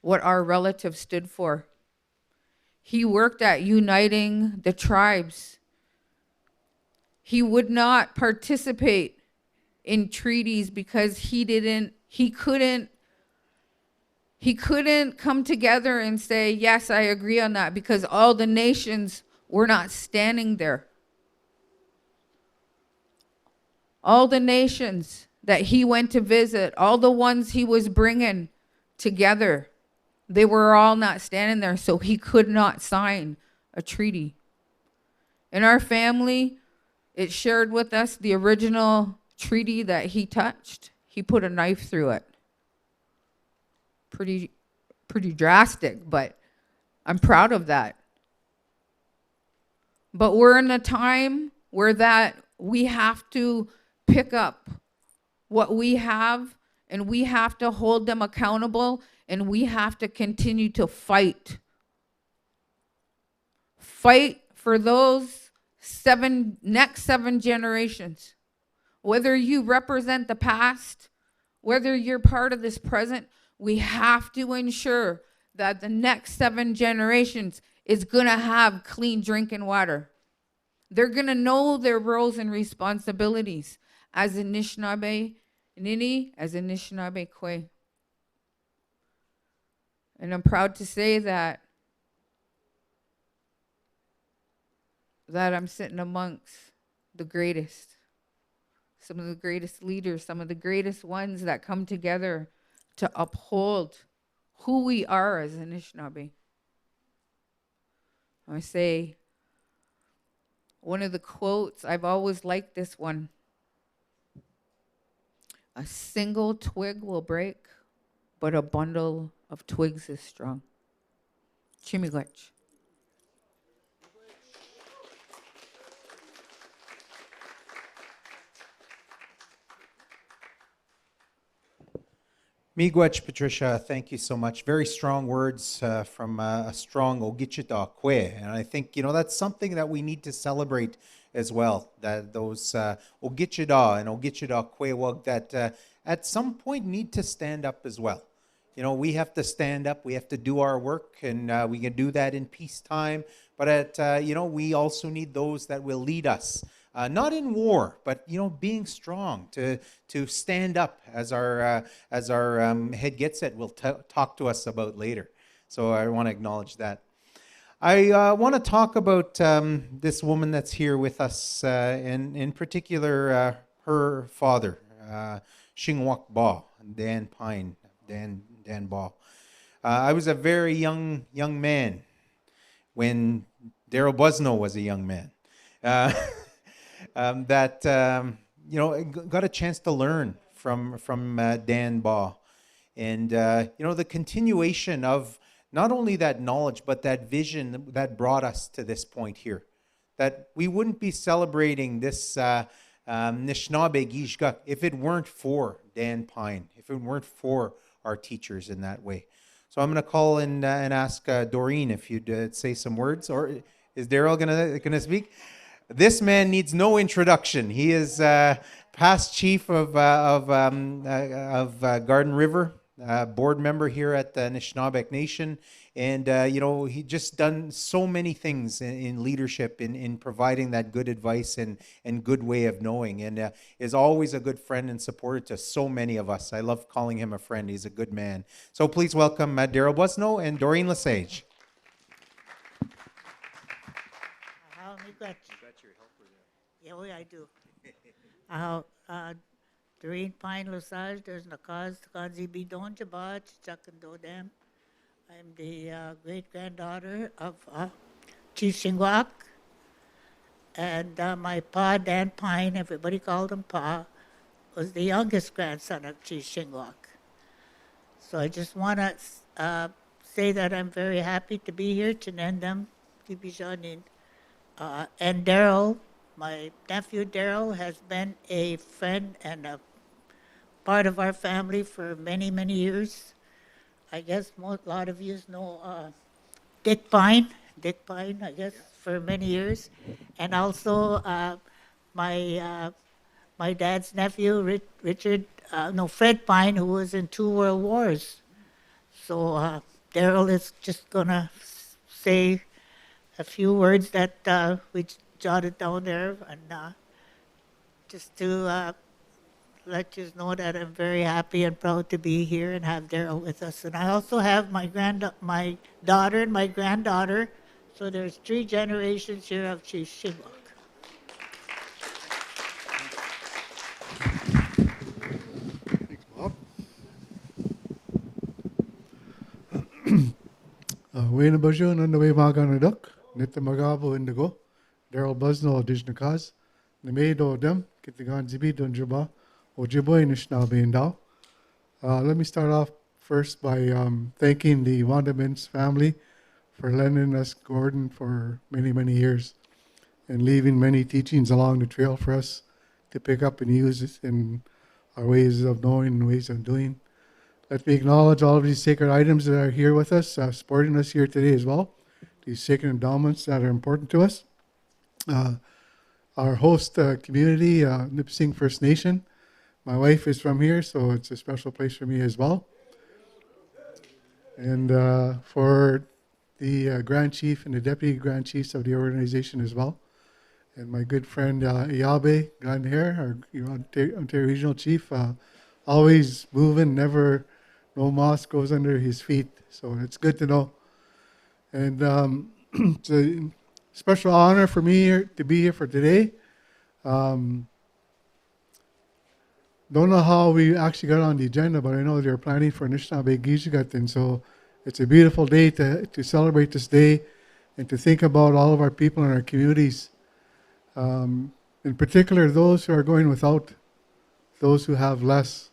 what our relative stood for. He worked at uniting the tribes. He would not participate in treaties because he couldn't come together and say, yes, I agree on that, because all the nations were not standing there. All the nations that he went to visit, all the ones he was bringing together, they were all not standing there, so he could not sign a treaty. In our family, it shared with us the original treaty that he touched. He put a knife through it. Pretty drastic, but I'm proud of that. But we're in a time where that we have to pick up what we have, and we have to hold them accountable, and we have to continue to fight. Fight for those next 7 generations. Whether you represent the past, whether you're part of this present, we have to ensure that the next 7 generations is going to have clean drinking water. They're going to know their roles and responsibilities as Anishinaabe Nini, as Anishinaabe Kwe. And I'm proud to say that I'm sitting amongst the greatest, some of the greatest leaders, some of the greatest ones that come together to uphold who we are as Anishinaabe. I say, one of the quotes, I've always liked this one. A single twig will break, but a bundle of twigs is strong. Chimigwech. Miigwech, Patricia, thank you so much. Very strong words from a strong Ogichida Kwe. And I think, that's something that we need to celebrate as well, that those Ogichida and Ogichida Kwe that at some point need to stand up as well. we have to stand up, we have to do our work, and we can do that in peacetime. But we also need those that will lead us, not in war, but being strong to stand up, as our head gets it will talk to us about later. So I want to acknowledge that. I want to talk about this woman that's here with us, and in particular her father, Shingwak Ba, Dan Pine, Dan Ba. I was a very young man when Daryl Busno was a young man. Got a chance to learn from Dan Ba, and the continuation of not only that knowledge, but that vision that brought us to this point here. That we wouldn't be celebrating this Nishnawbe Gishgak if it weren't for Dan Pine, if it weren't for our teachers in that way. So I'm going to call and ask Doreen if you'd say some words, or is Daryl going to speak? This man needs no introduction. He is past chief of Garden River, board member here at the Anishinaabeg Nation, and he just done so many things in leadership, in providing that good advice and good way of knowing, and is always a good friend and supporter to so many of us. I love calling him a friend. He's a good man. So please welcome Daryl Busno and Doreen Lesage. How me got Your helper there. yeah, I do. Doreen Pine Lesage, there's no cause Kanzi Bidon Jabaj, Chakando Dam. I'm the great granddaughter of Chief Shingwak. And my pa, Dan Pine, everybody called him Pa, was the youngest grandson of Chief Shingwak. So I just want to say that I'm very happy to be here, Chinendam, Tibijanin. And Daryl, my nephew Daryl, has been a friend and a part of our family for many, many years. I guess a lot of you know Dick Pine, I guess, for many years. And also my dad's nephew, Fred Pine, who was in 2 world wars. So Daryl is just going to say a few words that we jotted down there, and just to let you know that I'm very happy and proud to be here and have Daryl with us. And I also have my daughter and my granddaughter, so there's 3 generations here of Chief Shingwak. Thanks, Bob. Wayne Bajo, Nandaway Maganaduk, Nita Magabo Indigo, Daryl Busno, Dijnakas, Namedo Dem, Kitigan Zibi Dunjaba, Ojiboy Nishnabe Indao. Let me start off first by thanking the Wandamins family for lending us Gordon for many, many years and leaving many teachings along the trail for us to pick up and use in our ways of knowing and ways of doing. Let me acknowledge all of these sacred items that are here with us, supporting us here today as well. These sacred endowments that are important to us. Our host community, Nipissing First Nation. My wife is from here, so it's a special place for me as well. And for the Grand Chief and the Deputy Grand Chiefs of the organization as well. And my good friend Iyabe Glenhair, our Ontario Regional Chief, always moving, no moss goes under his feet. So it's good to know. And it's a special honor for me to be here for today. Don't know how we actually got on the agenda, but I know they're planning for Anishinaabe Gijigat, and so it's a beautiful day to celebrate this day and to think about all of our people in our communities. In particular, those who are going without, those who have less,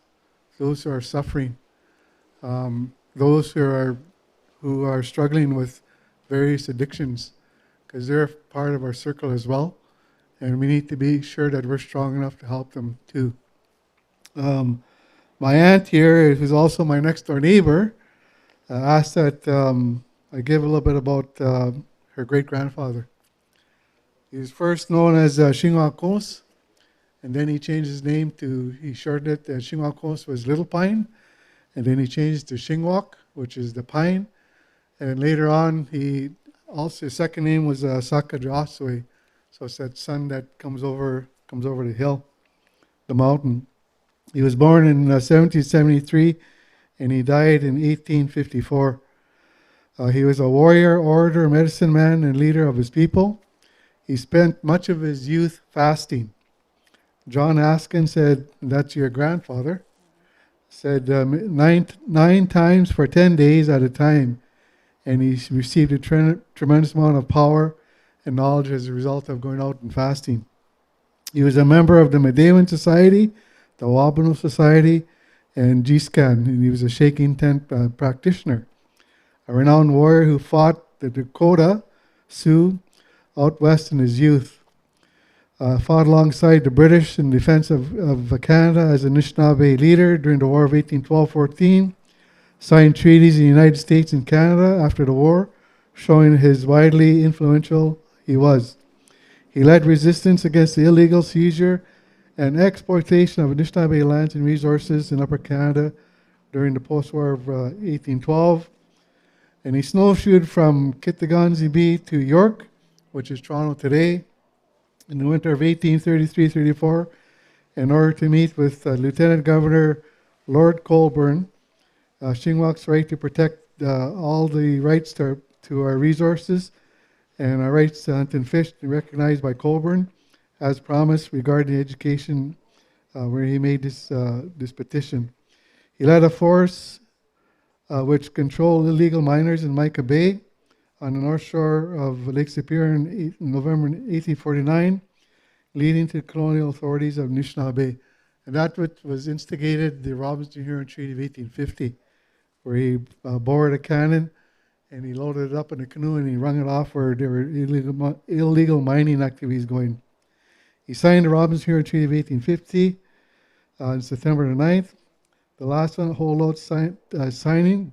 those who are suffering, those who are struggling with various addictions, because they're part of our circle as well, and we need to be sure that we're strong enough to help them too. My aunt here, who's also my next door neighbor, asked that I give a little bit about her great-grandfather. He was first known as Shingwak Kos, and then he changed his name he shortened it. Shingwak Kos was Little Pine, and then he changed to Shingwak, which is the pine. And later on, his second name was Sakajaswe, so it's that sun that comes over the hill, the mountain. He was born in 1773, and he died in 1854. He was a warrior, orator, medicine man, and leader of his people. He spent much of his youth fasting. John Askin said, that's your grandfather, said 9 times for 10 days at a time, and he received a tremendous amount of power and knowledge as a result of going out and fasting. He was a member of the Medewan Society, the Wabano Society, and GSCAN, and he was a shaking tent practitioner. A renowned warrior who fought the Dakota Sioux out west in his youth. Fought alongside the British in defense of Canada as a Anishinaabe leader during the War of 1812-14. Signed treaties in the United States and Canada after the war, showing his widely influential he was. He led resistance against the illegal seizure and exploitation of Anishinaabe lands and resources in Upper Canada during the post-war of 1812. And he snowshoed from Kitaghan-Zibi to York, which is Toronto today, in the winter of 1833-34, in order to meet with Lieutenant Governor Lord Colborne, Shingwak's right to protect all the rights to our resources and our rights to hunt and fish recognized by Colborne, as promised regarding education, where he made this petition. He led a force which controlled illegal miners in Mica Bay on the north shore of Lake Superior in November 1849, leading to colonial authorities of Anishinaabe. And that was instigated the Robinson-Huron Treaty of 1850, where he bored a cannon and he loaded it up in a canoe and he wrung it off where there were illegal mining activities going. He signed the Robinson-Huron Treaty of 1850 on September the 9th. The last one, holdout signing,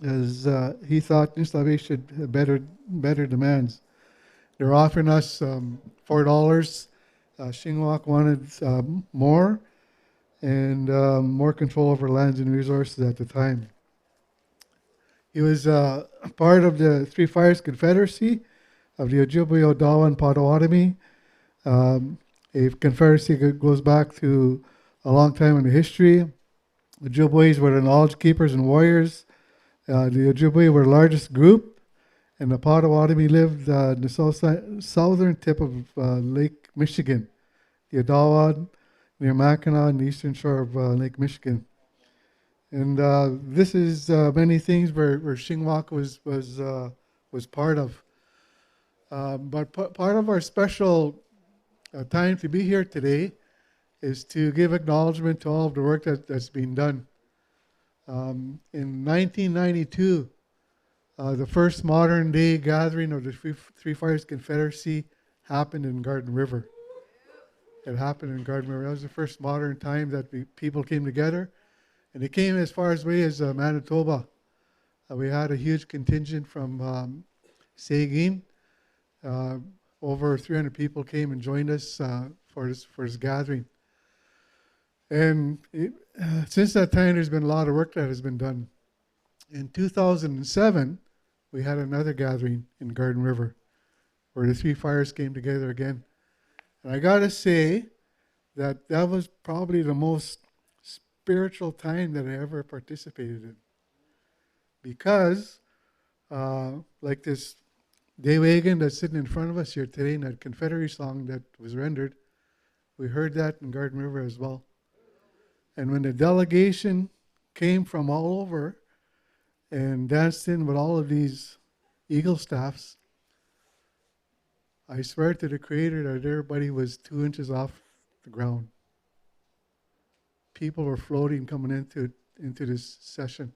as he thought Anishinaabe should have better demands. They're offering us $4. Shingwak wanted more, and more control over lands and resources at the time. He was part of the Three Fires Confederacy of the Ojibwe, Odawa, and Potawatomi. A confederacy that goes back to a long time in the history. The Ojibways were the knowledge keepers and warriors. The Ojibwe were the largest group, and the Potawatomi lived in the southern tip of Lake Michigan, the Odawa near Mackinac and the eastern shore of Lake Michigan. And this is many things where Shingwak was part of. But part of our special time to be here today is to give acknowledgement to all of the work that's been done. In 1992, the first modern day gathering of the Three Fires Confederacy happened in Garden River. It happened in Garden River. That was the first modern time that people came together. And it came as far away as Manitoba. We had a huge contingent from Seguin. Over 300 people came and joined us for this gathering. And since that time, there's been a lot of work that has been done. In 2007, we had another gathering in Garden River where the Three Fires came together again. And I got to say that was probably the most spiritual time that I ever participated in. Because, like this day wagon that's sitting in front of us here today, and that Confederate song that was rendered, we heard that in Garden River as well. And when the delegation came from all over and danced in with all of these Eagle staffs, I swear to the Creator that everybody was 2 inches off the ground. People were floating coming into this session.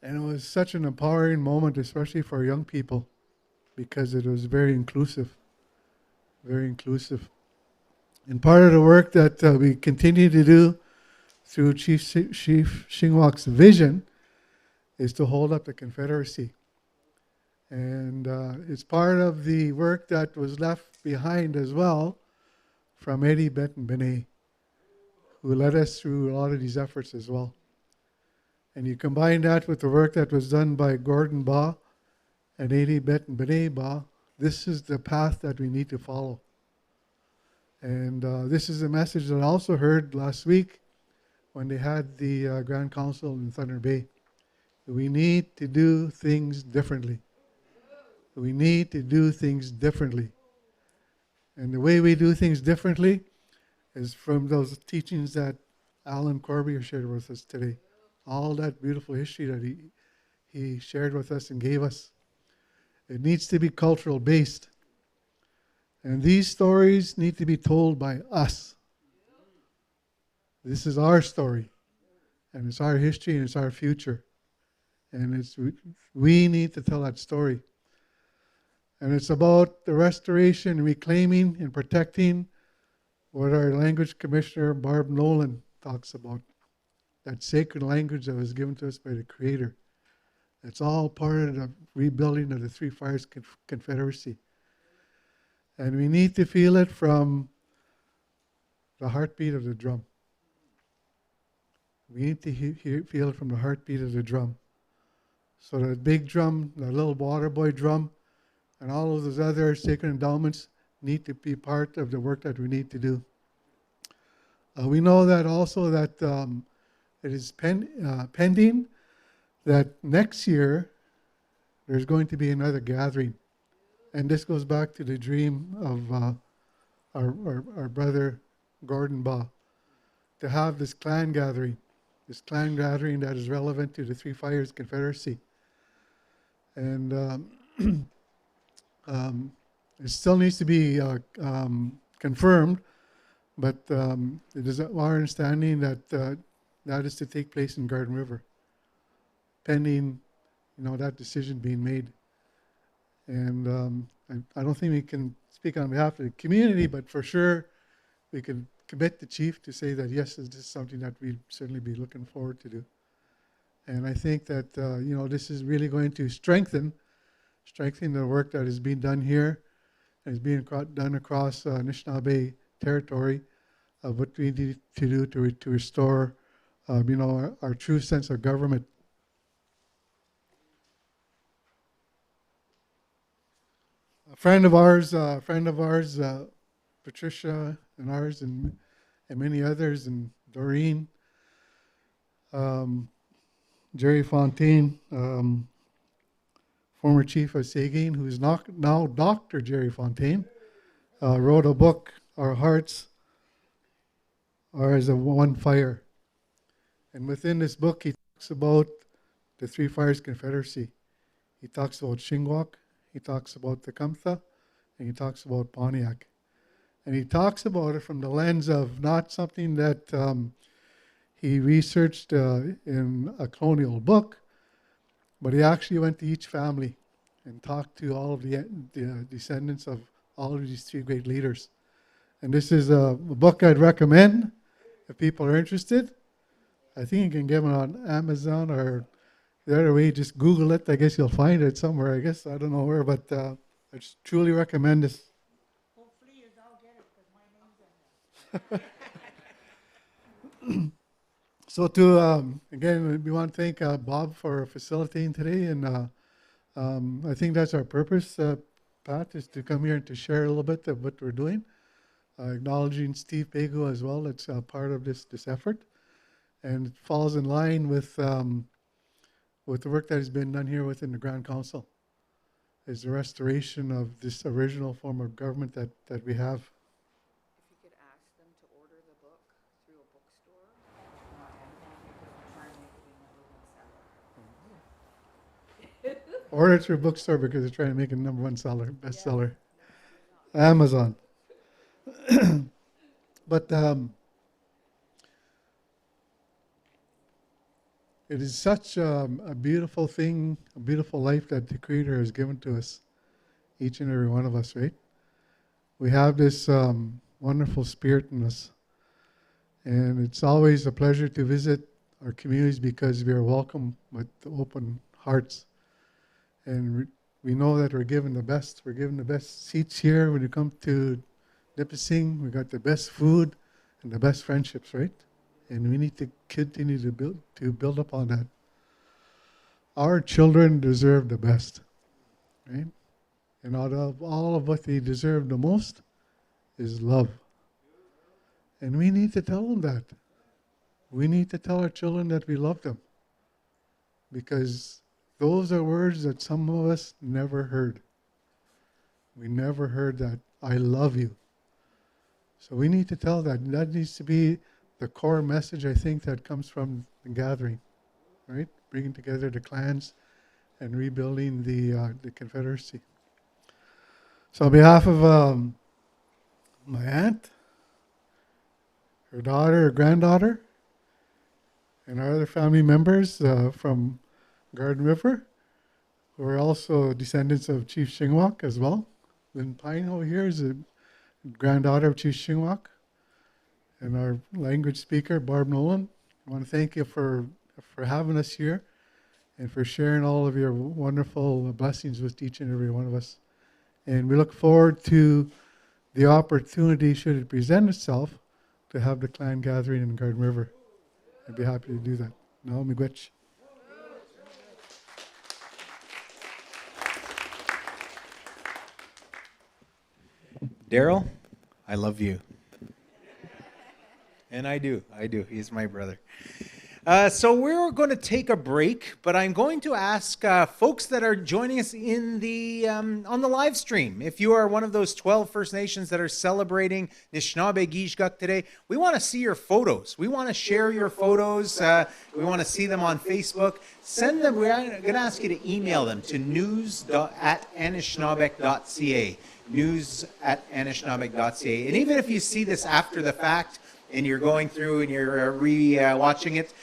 And it was such an empowering moment, especially for young people, because it was very inclusive. Very inclusive. And part of the work that we continue to do through Chief Shingwak's vision is to hold up the Confederacy. And it's part of the work that was left behind as well from Eddie Benton Benet, who led us through a lot of these efforts as well. And you combine that with the work that was done by Gordon Ba and Eddie Bet and B'nai Ba, this is the path that we need to follow. And this is a message that I also heard last week when they had the Grand Council in Thunder Bay. We need to do things differently. We need to do things differently. And the way we do things differently is from those teachings that Alan Corbier shared with us today. All that beautiful history that he shared with us and gave us. It needs to be cultural based. And these stories need to be told by us. This is our story. And it's our history and it's our future. And we need to tell that story. And it's about the restoration, reclaiming, and protecting what our language commissioner, Barb Nolan, talks about. That sacred language that was given to us by the Creator. It's all part of the rebuilding of the Three Fires Confederacy. And we need to feel it from the heartbeat of the drum. We need to feel it from the heartbeat of the drum. So that big drum, the little water boy drum, and all of those other sacred endowments need to be part of the work that we need to do. We know that also that it is pending that next year there's going to be another gathering. And this goes back to the dream of our brother Gordon Ba, to have this clan gathering that is relevant to the Three Fires Confederacy. And it still needs to be confirmed, but it is our understanding that that is to take place in Garden River, pending, that decision being made. And I don't think we can speak on behalf of the community, but for sure we can commit the chief to say that yes, this is something that we'd certainly be looking forward to do. And I think that this is really going to strengthen the work that is being done here and is being done across Anishinaabe territory of what we need to do to restore our true sense of government. A friend of ours, Patricia and ours, and many others, and Doreen, Jerry Fontaine, former chief of Seguin, who is now Dr. Jerry Fontaine, wrote a book, Our Hearts Are as a One Fire. And within this book, he talks about the Three Fires Confederacy. He talks about Shingwak, he talks about Tecumseh, and he talks about Pontiac. And he talks about it from the lens of not something that he researched in a colonial book, but he actually went to each family and talked to all of the descendants of all of these three great leaders. And this is a book I'd recommend if people are interested. I think you can get it on Amazon, or the other way, just Google it. I guess you'll find it somewhere. I guess I don't know where, but I just truly recommend this. Hopefully you all get it because my name's in there. So again, we want to thank Bob for facilitating today, and I think that's our purpose, Pat, is to come here and to share a little bit of what we're doing, acknowledging Steve Pego as well. It's part of this effort, and it falls in line with the work that has been done here within the Grand Council, is the restoration of this original form of government that we have. If you could ask them to order the book through a bookstore, try and make it a number one seller. Order it through a bookstore because they're trying to make it number one bestseller. Amazon. But it is such a beautiful thing, a beautiful life that the Creator has given to us, each and every one of us, right? We have this wonderful spirit in us. And it's always a pleasure to visit our communities because we are welcome with open hearts. And we know that we're given the best. We're given the best seats here when you come to Nipissing. We got the best food and the best friendships, right? And we need to continue to build upon that. our children deserve the best, right? And out of all of what they deserve the most is love. And we need to tell them that. We need to tell our children that we love them. Because those are words that some of us never heard. We never heard that, I love you. So we need to tell that. That needs to be the core message, I think, that comes from the gathering, right? Bringing together the clans and rebuilding the Confederacy. So on behalf of my aunt, her daughter, her granddaughter, and our other family members from Garden River, who are also descendants of Chief Shingwak as well. Lynn Pine over here is a granddaughter of Chief Shingwak. And our language speaker, Barb Nolan. I want to thank you for having us here and for sharing all of your wonderful blessings with each and every one of us. And we look forward to the opportunity, should it present itself, to have the clan gathering in Garden River. I'd be happy to do that. No, miigwech. Daryl, I love you. And I do. He's my brother. So we're going to take a break, but I'm going to ask folks that are joining us in the on the live stream, if you are one of those 12 First Nations that are celebrating Nishnawbe Giishguk today, we want to see your photos. We want to share your photos. We want to see them on Facebook. Send them. We're going to ask you to email them to news@anishinaabeg.ca. news@anishinaabeg.ca. And even if you see this after the fact, and you're going through and you're re-watching it,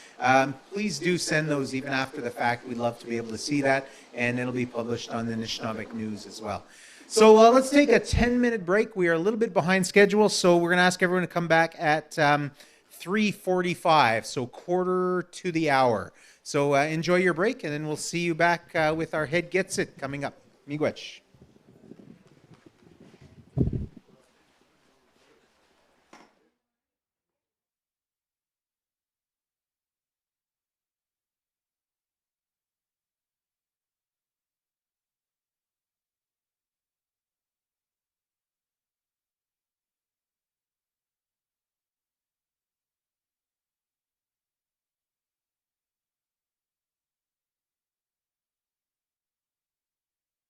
please do send those even after the fact. We'd love to be able to see that, and it'll be published on the Anishinaabeg News as well. So let's take a 10-minute break. We are a little bit behind schedule, so we're going to ask everyone to come back at 3:45, so quarter to the hour. So enjoy your break, and then we'll see you back with our Head Gets It coming up. Miigwech.